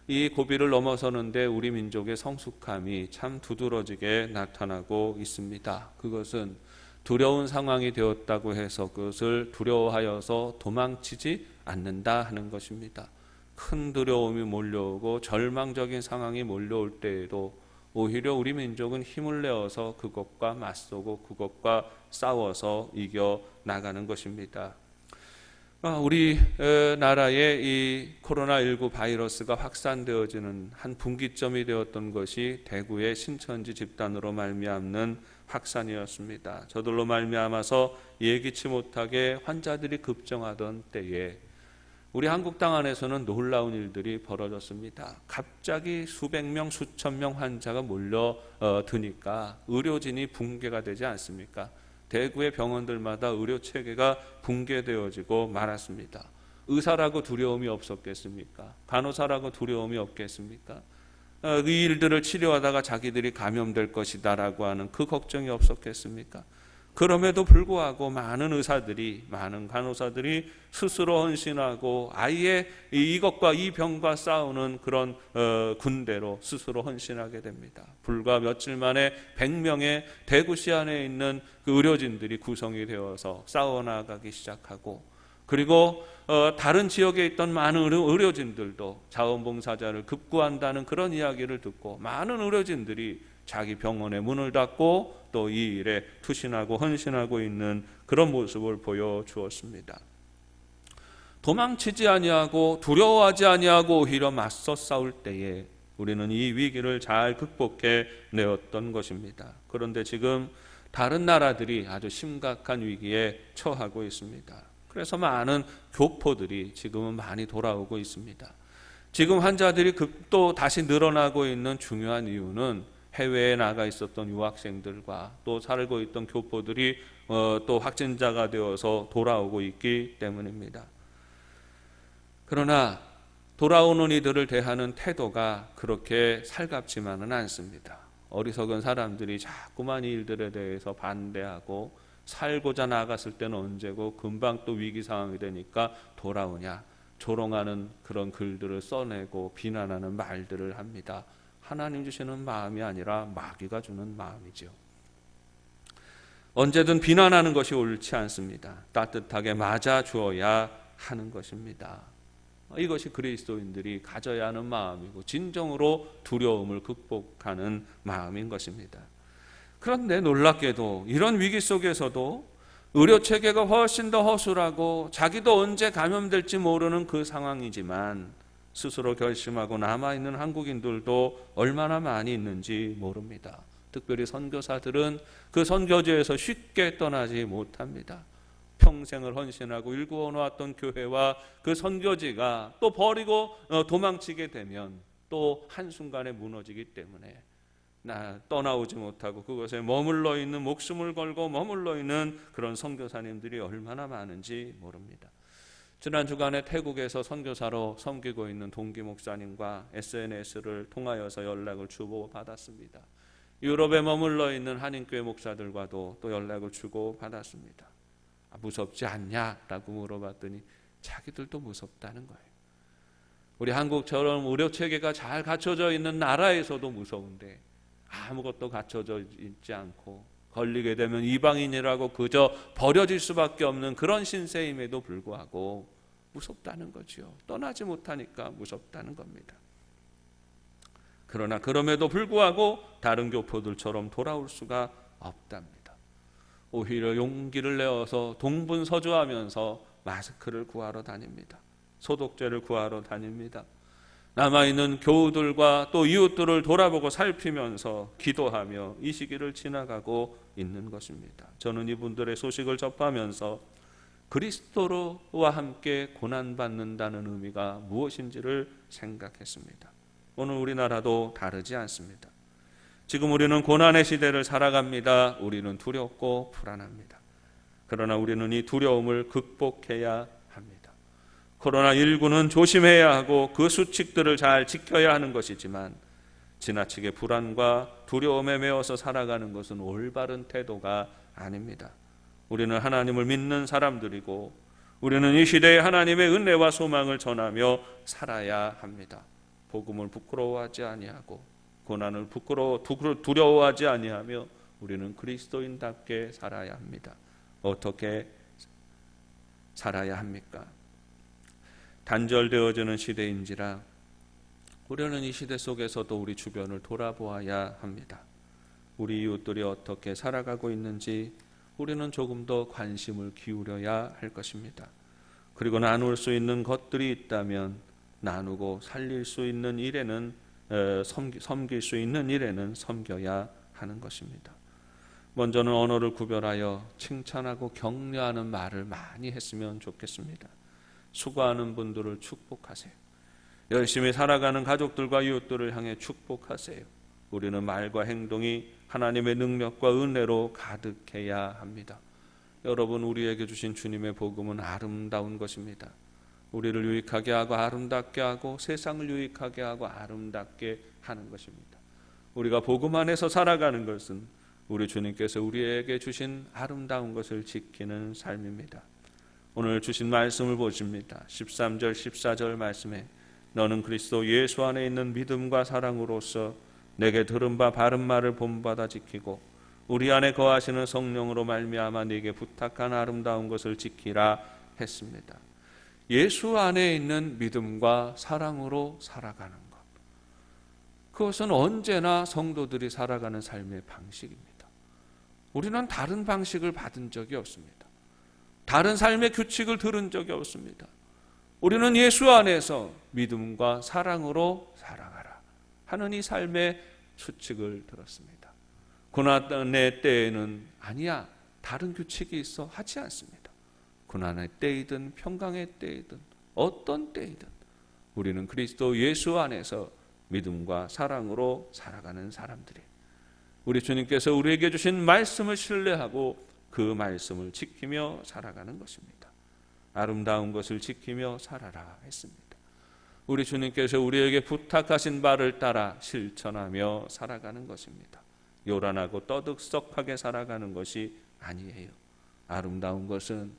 이 고비를 넘어서는데 우리 민족의 성숙함이 참 두드러지게 나타나고 있습니다. 그것은 두려운 상황이 되었다고 해서 그것을 두려워하여서 도망치지 않는다 하는 것입니다. 큰 두려움이 몰려오고 절망적인 상황이 몰려올 때에도 오히려 우리 민족은 힘을 내어서 그것과 맞서고 그것과 싸워서 이겨 나가는 것입니다. 우리 나라에 이 코로나19 바이러스가 확산되어지는 한 분기점이 되었던 것이 대구의 신천지 집단으로 말미암는 확산이었습니다. 저들로 말미암아서 예기치 못하게 환자들이 급증하던 때에 우리 한국 땅 안에서는 놀라운 일들이 벌어졌습니다. 갑자기 수백 명, 수천 명 환자가 몰려드니까 의료진이 붕괴가 되지 않습니까? 대구의 병원들마다 의료 체계가 붕괴되어지고 말았습니다. 의사라고 두려움이 없었겠습니까? 간호사라고 두려움이 없겠습니까? 이 일들을 치료하다가 자기들이 감염될 것이다라고 하는 그 걱정이 없었겠습니까? 그럼에도 불구하고 많은 의사들이, 많은 간호사들이 스스로 헌신하고 아예 이것과 이 병과 싸우는 그런 군대로 스스로 헌신하게 됩니다. 불과 며칠 만에 100명의 대구시 안에 있는 그 의료진들이 구성이 되어서 싸워나가기 시작하고, 그리고 다른 지역에 있던 많은 의료진들도 자원봉사자를 급구한다는 그런 이야기를 듣고 많은 의료진들이 자기 병원의 문을 닫고 또 이 일에 투신하고 헌신하고 있는 그런 모습을 보여주었습니다. 도망치지 아니하고 두려워하지 아니하고 오히려 맞서 싸울 때에 우리는 이 위기를 잘 극복해 내었던 것입니다. 그런데 지금 다른 나라들이 아주 심각한 위기에 처하고 있습니다. 그래서 많은 교포들이 지금은 많이 돌아오고 있습니다. 지금 환자들이 또 다시 늘어나고 있는 중요한 이유는 해외에 나가 있었던 유학생들과 또 살고 있던 교포들이 또 확진자가 되어서 돌아오고 있기 때문입니다. 그러나 돌아오는 이들을 대하는 태도가 그렇게 살갑지만은 않습니다. 어리석은 사람들이 자꾸만 이 일들에 대해서 반대하고 살고자 나갔을 때는 언제고 금방 또 위기 상황이 되니까 돌아오냐, 조롱하는 그런 글들을 써내고 비난하는 말들을 합니다. 하나님 주시는 마음이 아니라 마귀가 주는 마음이죠. 언제든 비난하는 것이 옳지 않습니다. 따뜻하게 맞아 주어야 하는 것입니다. 이것이 그리스도인들이 가져야 하는 마음이고 진정으로 두려움을 극복하는 마음인 것입니다. 그런데 놀랍게도 이런 위기 속에서도 의료 체계가 훨씬 더 허술하고 자기도 언제 감염될지 모르는 그 상황이지만 스스로 결심하고 남아있는 한국인들도 얼마나 많이 있는지 모릅니다. 특별히 선교사들은 그 선교지에서 쉽게 떠나지 못합니다. 평생을 헌신하고 일구어 놓았던 교회와 그 선교지가 또 버리고 도망치게 되면 또 한순간에 무너지기 때문에 떠나오지 못하고 그것에 머물러 있는, 목숨을 걸고 머물러 있는 그런 선교사님들이 얼마나 많은지 모릅니다. 지난 주간에 태국에서 선교사로 섬기고 있는 동기 목사님과 SNS를 통하여서 연락을 주고받았습니다. 유럽에 머물러 있는 한인교회 목사들과도 또 연락을 주고받았습니다. 무섭지 않냐라고 물어봤더니 자기들도 무섭다는 거예요. 우리 한국처럼 의료체계가 잘 갖춰져 있는 나라에서도 무서운데 아무것도 갖춰져 있지 않고 걸리게 되면 이방인이라고 그저 버려질 수밖에 없는 그런 신세임에도 불구하고 무섭다는 거죠. 떠나지 못하니까 무섭다는 겁니다. 그러나 그럼에도 불구하고 다른 교포들처럼 돌아올 수가 없답니다. 오히려 용기를 내어서 동분서주하면서 마스크를 구하러 다닙니다. 소독제를 구하러 다닙니다. 남아있는 교우들과 또 이웃들을 돌아보고 살피면서 기도하며 이 시기를 지나가고 있는 것입니다. 저는 이분들의 소식을 접하면서 그리스도와 함께 고난받는다는 의미가 무엇인지를 생각했습니다. 오늘 우리나라도 다르지 않습니다. 지금 우리는 고난의 시대를 살아갑니다. 우리는 두렵고 불안합니다. 그러나 우리는 이 두려움을 극복해야 합니다. 코로나19는 조심해야 하고 그 수칙들을 잘 지켜야 하는 것이지만 지나치게 불안과 두려움에 매여서 살아가는 것은 올바른 태도가 아닙니다. 우리는 하나님을 믿는 사람들이고 우리는 이 시대에 하나님의 은혜와 소망을 전하며 살아야 합니다. 복음을 부끄러워하지 아니하고 고난을 두려워하지 아니하며 우리는 그리스도인답게 살아야 합니다. 어떻게 살아야 합니까? 단절되어지는 시대인지라 우리는 이 시대 속에서도 우리 주변을 돌아보아야 합니다. 우리 이웃들이 어떻게 살아가고 있는지 우리는 조금 더 관심을 기울여야 할 것입니다. 그리고 나눌 수 있는 것들이 있다면 나누고 살릴 수 있는 일에는 섬길 수 있는 일에는 섬겨야 하는 것입니다. 먼저는 언어를 구별하여 칭찬하고 격려하는 말을 많이 했으면 좋겠습니다. 수고하는 분들을 축복하세요. 열심히 살아가는 가족들과 이웃들을 향해 축복하세요. 우리는 말과 행동이 하나님의 능력과 은혜로 가득해야 합니다. 여러분, 우리에게 주신 주님의 복음은 아름다운 것입니다. 우리를 유익하게 하고 아름답게 하고 세상을 유익하게 하고 아름답게 하는 것입니다. 우리가 복음 안에서 살아가는 것은 우리 주님께서 우리에게 주신 아름다운 것을 지키는 삶입니다. 오늘 주신 말씀을 보십니다. 13절 14절 말씀에 너는 그리스도 예수 안에 있는 믿음과 사랑으로서 내게 들은 바 바른 말을 본받아 지키고 우리 안에 거하시는 성령으로 말미암아 네게 부탁한 아름다운 것을 지키라 했습니다. 예수 안에 있는 믿음과 사랑으로 살아가는 것, 그것은 언제나 성도들이 살아가는 삶의 방식입니다. 우리는 다른 방식을 받은 적이 없습니다. 다른 삶의 규칙을 들은 적이 없습니다. 우리는 예수 안에서 믿음과 사랑으로 살아가라 하는 이 삶의 수칙을 들었습니다. 고난의 때에는 아니야, 다른 규칙이 있어 하지 않습니다. 고난의 때이든 평강의 때이든 어떤 때이든 우리는 그리스도 예수 안에서 믿음과 사랑으로 살아가는 사람들이, 우리 주님께서 우리에게 주신 말씀을 신뢰하고 그 말씀을 지키며 살아가는 것입니다. 아름다운 것을 지키며 살아라 했습니다. 우리 주님께서 우리에게 부탁하신 바를 따라 실천하며 살아가는 것입니다. 요란하고 떠들썩하게 살아가는 것이 아니에요. 아름다운 것은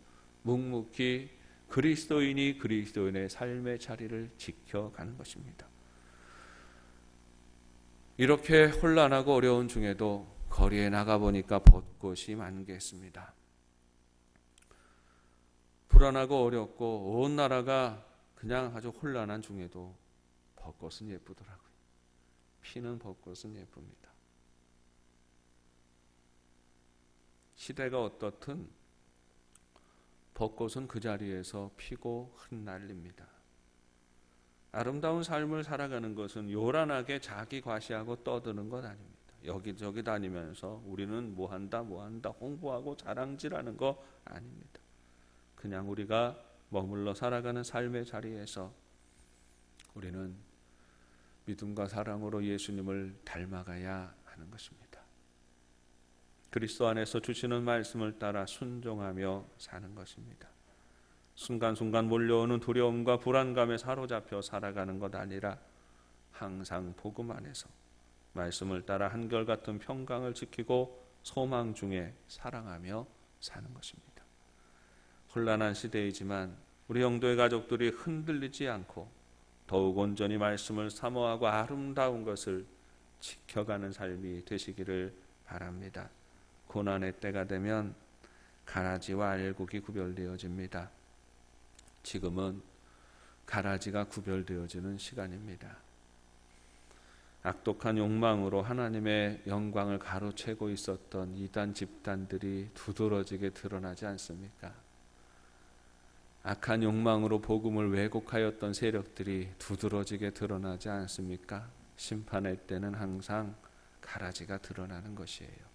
묵묵히 그리스도인이 그리스도인의 삶의 자리를 지켜가는 것입니다. 이렇게 혼란하고 어려운 중에도 거리에 나가보니까 벚꽃이 만개했습니다. 불안하고 어렵고 온 나라가 그냥 아주 혼란한 중에도 벚꽃은 예쁘더라고요. 피는 벚꽃은 예쁩니다. 시대가 어떻든 벚꽃은 그 자리에서 피고 흩날립니다. 아름다운 삶을 살아가는 것은 요란하게 자기 과시하고 떠드는 것 아닙니다. 여기저기 다니면서 우리는 뭐한다 홍보하고 자랑질하는 거 아닙니다. 그냥 우리가 머물러 살아가는 삶의 자리에서 우리는 믿음과 사랑으로 예수님을 닮아가야 하는 것입니다. 그리스도 안에서 주시는 말씀을 따라 순종하며 사는 것입니다. 순간순간 몰려오는 두려움과 불안감에 사로잡혀 살아가는 것 아니라 항상 복음 안에서 말씀을 따라 한결같은 평강을 지키고 소망 중에 사랑하며 사는 것입니다. 혼란한 시대이지만 우리 영도의 가족들이 흔들리지 않고 더욱 온전히 말씀을 사모하고 아름다운 것을 지켜가는 삶이 되시기를 바랍니다. 고난의 때가 되면 가라지와 알곡이 구별되어집니다. 지금은 가라지가 구별되어지는 시간입니다. 악독한 욕망으로 하나님의 영광을 가로채고 있었던 이단 집단들이 두드러지게 드러나지 않습니까? 악한 욕망으로 복음을 왜곡하였던 세력들이 두드러지게 드러나지 않습니까? 심판의 때는 항상 가라지가 드러나는 것이에요.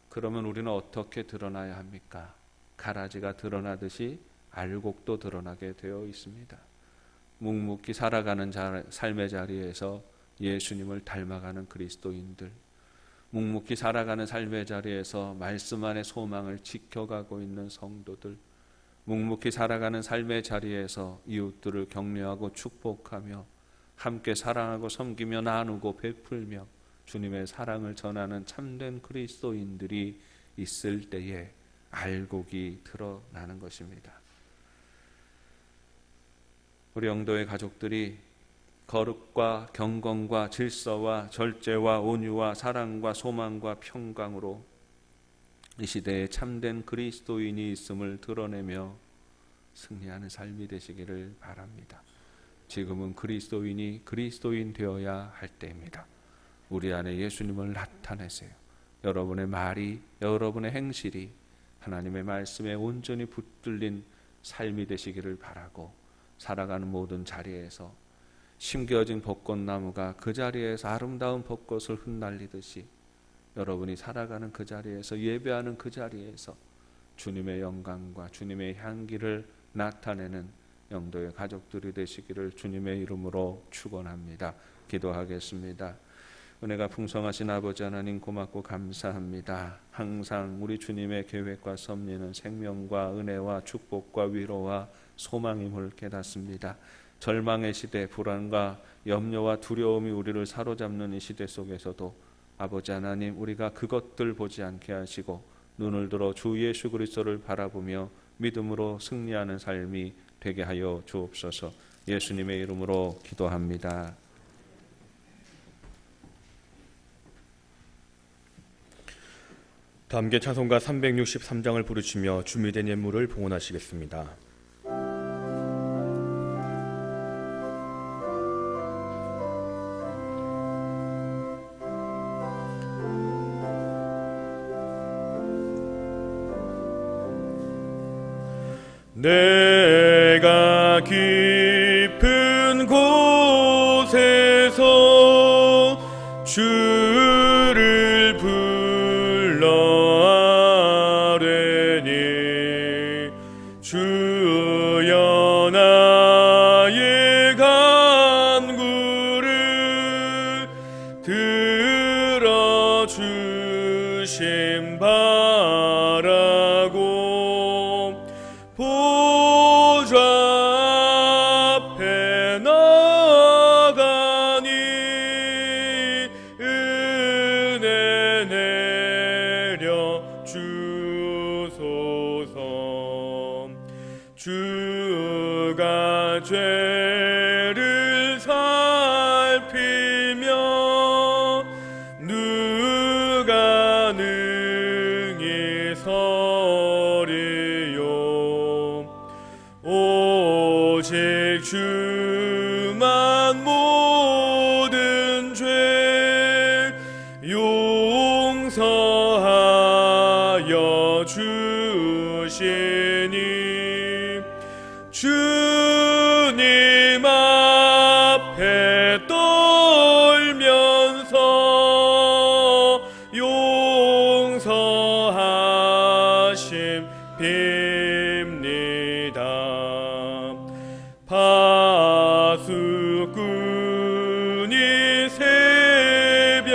그러면 우리는 어떻게 드러나야 합니까? 가라지가 드러나듯이 알곡도 드러나게 되어 있습니다. 묵묵히 살아가는 삶의 자리에서 예수님을 닮아가는 그리스도인들, 묵묵히 살아가는 삶의 자리에서 말씀 안의 소망을 지켜가고 있는 성도들, 묵묵히 살아가는 삶의 자리에서 이웃들을 격려하고 축복하며 함께 사랑하고 섬기며 나누고 베풀며 주님의 사랑을 전하는 참된 그리스도인들이 있을 때에 알곡이 드러나는 것입니다. 우리 영도의 가족들이 거룩과 경건과 질서와 절제와 온유와 사랑과 소망과 평강으로 이 시대에 참된 그리스도인이 있음을 드러내며 승리하는 삶이 되시기를 바랍니다. 지금은 그리스도인이 그리스도인 되어야 할 때입니다. 우리 안에 예수님을 나타내세요. 여러분의 말이, 여러분의 행실이 하나님의 말씀에 온전히 붙들린 삶이 되시기를 바라고, 살아가는 모든 자리에서 심겨진 벚꽃나무가 그 자리에서 아름다운 벚꽃을 흩날리듯이 여러분이 살아가는 그 자리에서, 예배하는 그 자리에서 주님의 영광과 주님의 향기를 나타내는 영도의 가족들이 되시기를 주님의 이름으로 축원합니다. 기도하겠습니다. 은혜가 풍성하신 아버지 하나님, 고맙고 감사합니다. 항상 우리 주님의 계획과 섭리는 생명과 은혜와 축복과 위로와 소망임을 깨닫습니다. 절망의 시대, 불안과 염려와 두려움이 우리를 사로잡는 이 시대 속에서도 아버지 하나님, 우리가 그것들 보지 않게 하시고 눈을 들어 주 예수 그리스도를 바라보며 믿음으로 승리하는 삶이 되게 하여 주옵소서. 예수님의 이름으로 기도합니다. 다 함께 찬송가 363장을 부르시며 준비된 예물을 봉헌하시겠습니다. 내가 깊은 곳에서 주를 불러 아뢰니 주여 나의 간구를 들어주심 바라고 보좌 앞에 나가니 은혜 내려 주소서. 주가 죄를 살피며 누가 능히 서리요. 오직 주만 모든 죄 용서하여 주시니 주님 앞에 떨면서 용서하심 빕니다. 파수꾼이 새벽을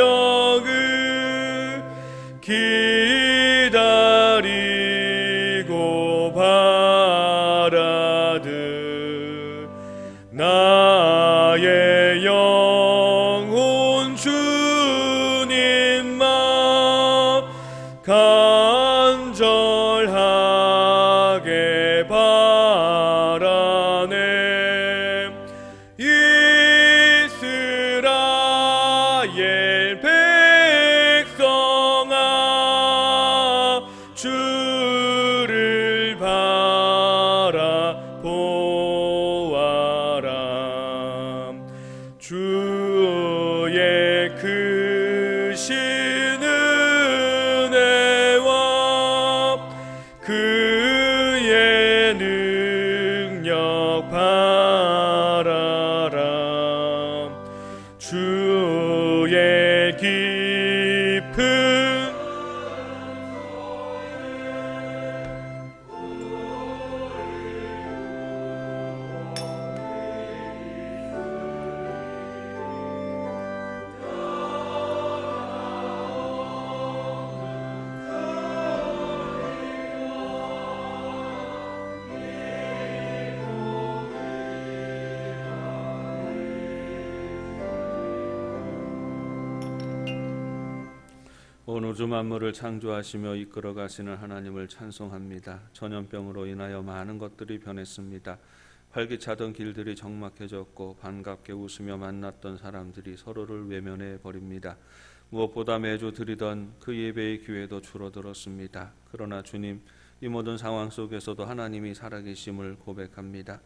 기다리고 바라듯 나의 영혼 주님만 간절하게 바라네. 이스라엘 백성아 주를 바라보아라. 주의 크신 은혜와 그의 능력 바라라. 주의 깊은 온 우주 만물을 창조하시며 이끌어 가시는 하나님을 찬송합니다. 전염병으로 인하여 많은 것들이 변했습니다. 활기차던 길들이 적막해졌고 반갑게 웃으며 만났던 사람들이 서로를 외면해 버립니다. 무엇보다 매주 드리던 그 예배의 기회도 줄어들었습니다. 그러나 주님, 이 모든 상황 속에서도 하나님이 살아계심을 고백합니다.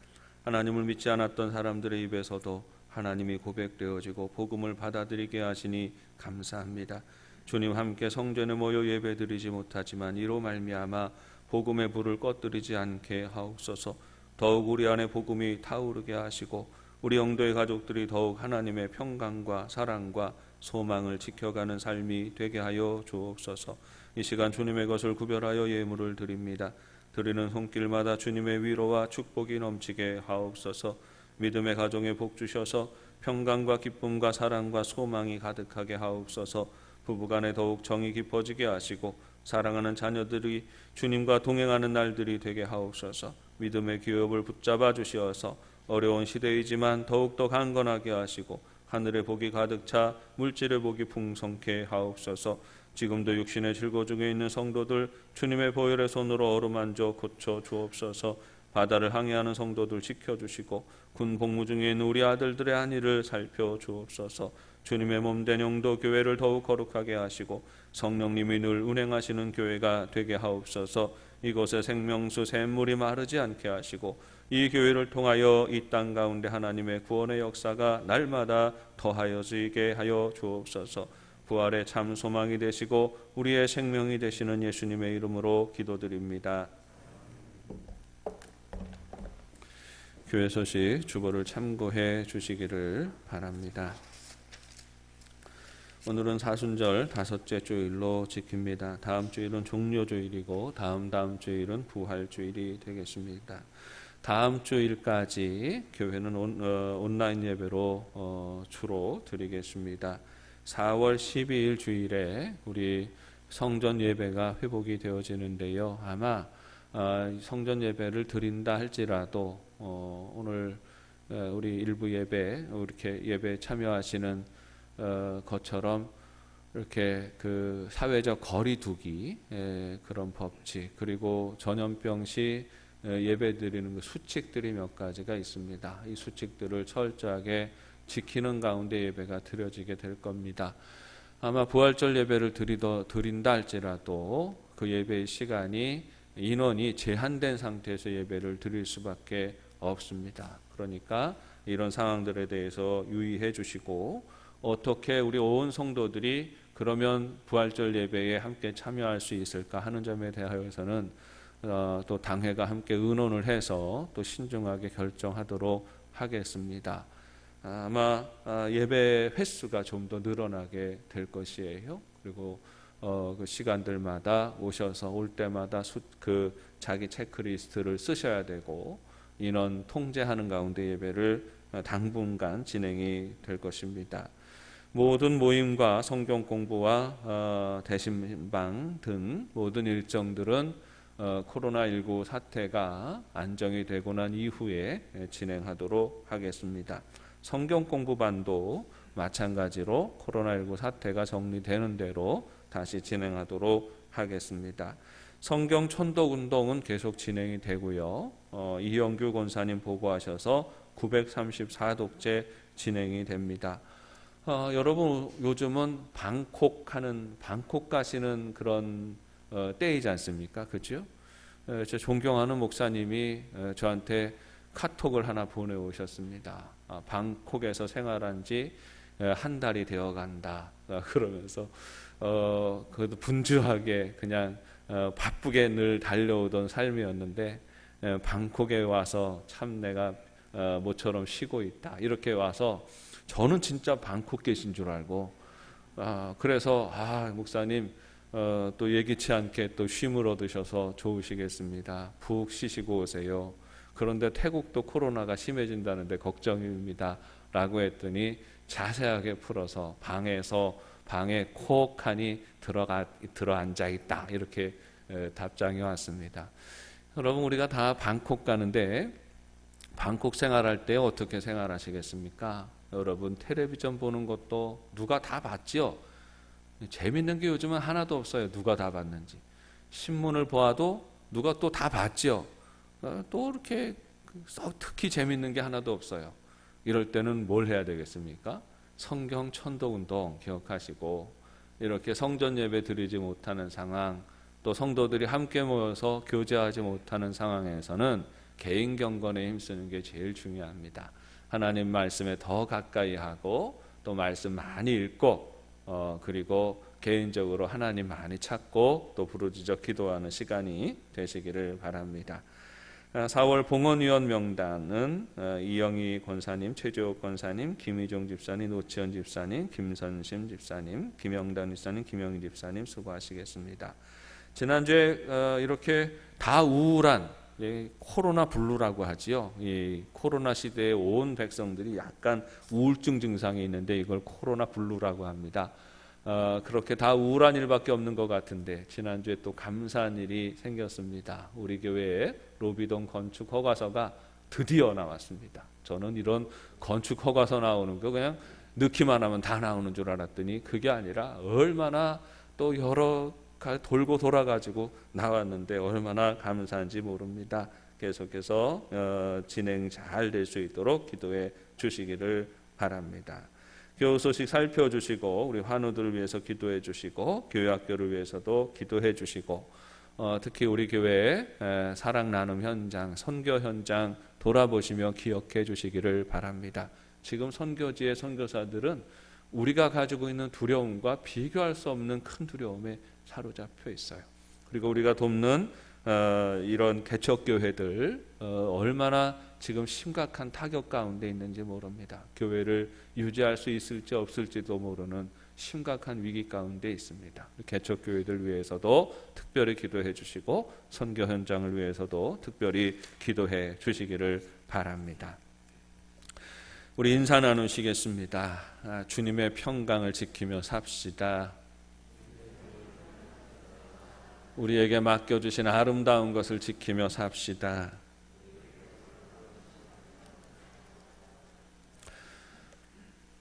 하나님을 믿지 않았던 사람들의 입에서도 하나님이 고백되어지고 복음을 받아들이게 하시니 감사합니다. 주님 함께 성전에 모여 예배드리지 못하지만 이로 말미암아 복음의 불을 꺼뜨리지 않게 하옵소서. 더욱 우리 안에 복음이 타오르게 하시고 우리 영도의 가족들이 더욱 하나님의 평강과 사랑과 소망을 지켜가는 삶이 되게 하여 주옵소서. 이 시간 주님의 것을 구별하여 예물을 드립니다. 드리는 손길마다 주님의 위로와 축복이 넘치게 하옵소서. 믿음의 가정에 복 주셔서 평강과 기쁨과 사랑과 소망이 가득하게 하옵소서. 부부간에 더욱 정이 깊어지게 하시고 사랑하는 자녀들이 주님과 동행하는 날들이 되게 하옵소서. 믿음의 기업을 붙잡아 주시어서 어려운 시대이지만 더욱더 강건하게 하시고 하늘의 복이 가득 차 물질의 복이 풍성케 하옵소서. 지금도 육신의 질고 중에 있는 성도들 주님의 보혈의 손으로 어루만져 고쳐 주옵소서. 바다를 항해하는 성도들 지켜주시고 군 복무 중에 있는 우리 아들들의 안위를 살펴주옵소서. 주님의 몸된 영도 교회를 더욱 거룩하게 하시고 성령님이 늘 운행하시는 교회가 되게 하옵소서. 이곳에 생명수 샘물이 마르지 않게 하시고 이 교회를 통하여 이 땅 가운데 하나님의 구원의 역사가 날마다 더하여지게 하여 주옵소서. 부활의 참 소망이 되시고 우리의 생명이 되시는 예수님의 이름으로 기도드립니다. 교회 소식 주보를 참고해 주시기를 바랍니다. 오늘은 사순절 다섯째 주일로 지킵니다. 다음 주일은 종료주일이고 다음 주일은 부활주일이 되겠습니다. 다음 주일까지 교회는 온라인 예배로 주로 드리겠습니다. 4월 12일 주일에 우리 성전 예배가 회복이 되어지는데요. 아마 성전 예배를 드린다 할지라도 오늘 우리 일부 예배 이렇게 예배 참여하시는 것처럼 이렇게 그 사회적 거리두기 그런 법칙 그리고 전염병 시 예배 드리는 그 수칙들이 몇 가지가 있습니다. 이 수칙들을 철저하게 지키는 가운데 예배가 드려지게 될 겁니다. 아마 부활절 예배를 드린다 할지라도 그 예배의 시간이 인원이 제한된 상태에서 예배를 드릴 수밖에 없습니다. 그러니까 이런 상황들에 대해서 유의해 주시고 어떻게 우리 온 성도들이 그러면 부활절 예배에 함께 참여할 수 있을까 하는 점에 대하여서는 또 당회가 함께 의논을 해서 또 신중하게 결정하도록 하겠습니다. 아마 예배 횟수가 좀 더 늘어나게 될 것이에요. 그리고 그 시간들마다 오셔서 올 때마다 그 자기 체크리스트를 쓰셔야 되고 인원 통제하는 가운데 예배를 당분간 진행이 될 것입니다. 모든 모임과 성경 공부와 대신방 등 모든 일정들은 코로나19 사태가 안정이 되고 난 이후에 진행하도록 하겠습니다. 성경 공부반도 마찬가지로 코로나19 사태가 정리되는 대로 다시 진행하도록 하겠습니다. 성경 천독 운동은 계속 진행이 되고요. 이영규 권사님 보고하셔서 934독째 진행이 됩니다. 여러분 요즘은 방콕 가시는 그런 때이지 않습니까? 그렇죠? 제 존경하는 목사님이 저한테 카톡을 하나 보내오셨습니다. 방콕에서 생활한 지 한 달이 되어간다. 그러면서 그래도 분주하게 그냥 바쁘게 늘 달려오던 삶이었는데 방콕에 와서 참 내가 모처럼 쉬고 있다. 이렇게 와서 저는 진짜 방콕 계신 줄 알고 그래서 목사님 또 예기치 않게 또 쉼을 얻으셔서 좋으시겠습니다. 푹 쉬시고 오세요. 그런데 태국도 코로나가 심해진다는데 걱정입니다. 라고 했더니 자세하게 풀어서 방에 콕하니 들어 앉아 있다. 이렇게 답장이 왔습니다. 여러분 우리가 다 방콕 가는데 방콕 생활할 때 어떻게 생활하시겠습니까? 여러분 텔레비전 보는 것도 누가 다 봤죠? 재밌는 게 요즘은 하나도 없어요. 누가 다 봤는지. 신문을 보아도 누가 또 다 봤죠? 또 이렇게 특히 재밌는 게 하나도 없어요. 이럴 때는 뭘 해야 되겠습니까? 성경 천독 운동 기억하시고 이렇게 성전 예배 드리지 못하는 상황 또 성도들이 함께 모여서 교제하지 못하는 상황에서는 개인 경건에 힘쓰는 게 제일 중요합니다. 하나님 말씀에 더 가까이 하고 또 말씀 많이 읽고 그리고 개인적으로 하나님 많이 찾고 또 부르짖어 기도하는 시간이 되시기를 바랍니다. 4월 봉헌위원 명단은 이영희 권사님, 최재옥 권사님, 김희종 집사님, 노치현 집사님, 김선심 집사님, 김영단 집사님, 김영희 집사님 수고하시겠습니다. 지난주에 이렇게 다 우울한 코로나 블루라고 하지요. 이 코로나 시대에 온 백성들이 약간 우울증 증상이 있는데 이걸 코로나 블루라고 합니다. 그렇게 다 우울한 일밖에 없는 것 같은데 지난주에 또 감사한 일이 생겼습니다. 우리 교회에 로비동 건축 허가서가 드디어 나왔습니다. 저는 이런 건축 허가서 나오는 거 그냥 넣기만 하면 다 나오는 줄 알았더니 그게 아니라 얼마나 또 여러 돌고 돌아가지고 나왔는데 얼마나 감사한지 모릅니다. 계속해서 진행 잘 될 수 있도록 기도해 주시기를 바랍니다. 교우 소식 살펴주시고 우리 환우들을 위해서 기도해 주시고 교회학교를 위해서도 기도해 주시고 특히 우리 교회의 사랑 나눔 현장, 선교 현장 돌아보시며 기억해 주시기를 바랍니다. 지금 선교지의 선교사들은 우리가 가지고 있는 두려움과 비교할 수 없는 큰 두려움에 사로잡혀 있어요. 그리고 우리가 돕는 이런 개척교회들 얼마나 지금 심각한 타격 가운데 있는지 모릅니다. 교회를 유지할 수 있을지 없을지도 모르는 심각한 위기 가운데 있습니다. 개척교회들 위해서도 특별히 기도해 주시고 선교 현장을 위해서도 특별히 기도해 주시기를 바랍니다. 우리 인사 나누시겠습니다. 주님의 평강을 지키며 삽시다. 우리에게 맡겨주신 아름다운 것을 지키며 삽시다.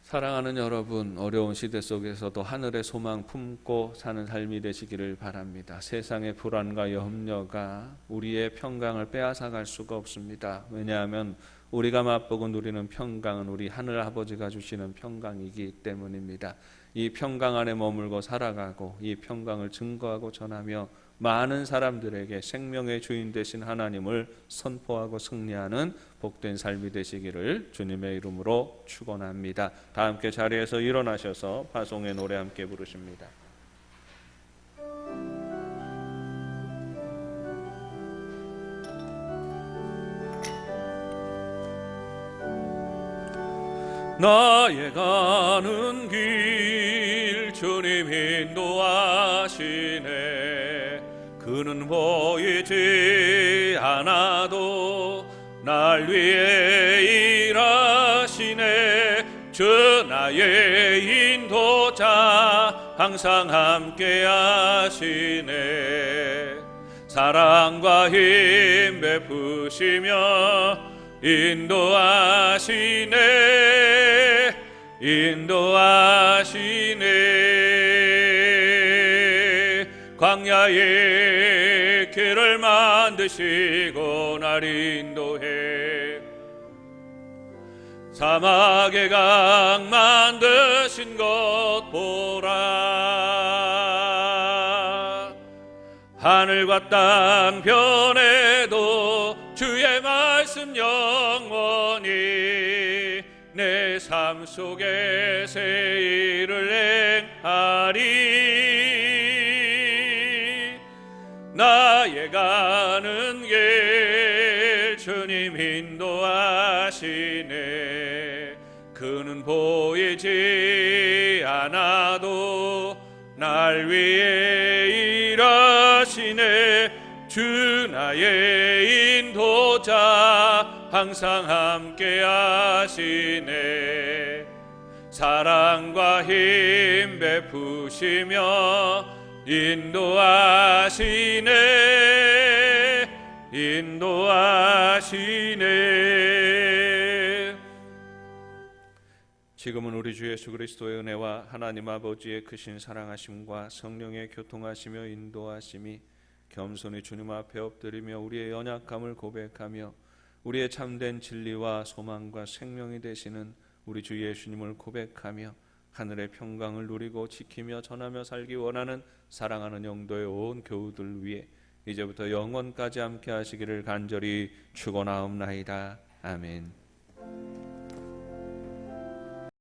사랑하는 여러분, 어려운 시대 속에서도 하늘의 소망 품고 사는 삶이 되시기를 바랍니다. 세상의 불안과 염려가 우리의 평강을 빼앗아갈 수가 없습니다. 왜냐하면 우리가 맛보고 누리는 평강은 우리 하늘 아버지가 주시는 평강이기 때문입니다. 이 평강 안에 머물고 살아가고 이 평강을 증거하고 전하며 많은 사람들에게 생명의 주인 되신 하나님을 선포하고 승리하는 복된 삶이 되시기를 주님의 이름으로 축원합니다. 다 함께 자리에서 일어나셔서 파송의 노래 함께 부르십니다. 나의 가는 길 주님 인도하시네. 그는 보이지 않아도 날 위해 일하시네. 주 나의 인도자 항상 함께 하시네. 사랑과 힘 베푸시며 인도하시네. 광야의 길을 만드시고 날 인도해. 사막의 강 만드신 것 보라. 하늘과 땅 변해도 주의 말씀 영원히 내 삶 속에 새 일을 행하리. 나의 가는 길 주님 인도하시네. 그는 보이지 않아도 날 위해 일하시네. 주 나의 인도자 항상 함께 하시네. 사랑과 힘 베푸시며 인도하시네. 지금은 우리 주 예수 그리스도의 은혜와 하나님 아버지의 크신 사랑하심과 성령의 교통하시며 인도하심이 겸손히 주님 앞에 엎드리며 우리의 연약함을 고백하며 우리의 참된 진리와 소망과 생명이 되시는 우리 주 예수님을 고백하며 하늘의 평강을 누리고 지키며 전하며 살기 원하는 사랑하는 영도의 온 교우들 위해 이제부터 영원까지 함께 하시기를 간절히 축원하옵나이다. 아멘.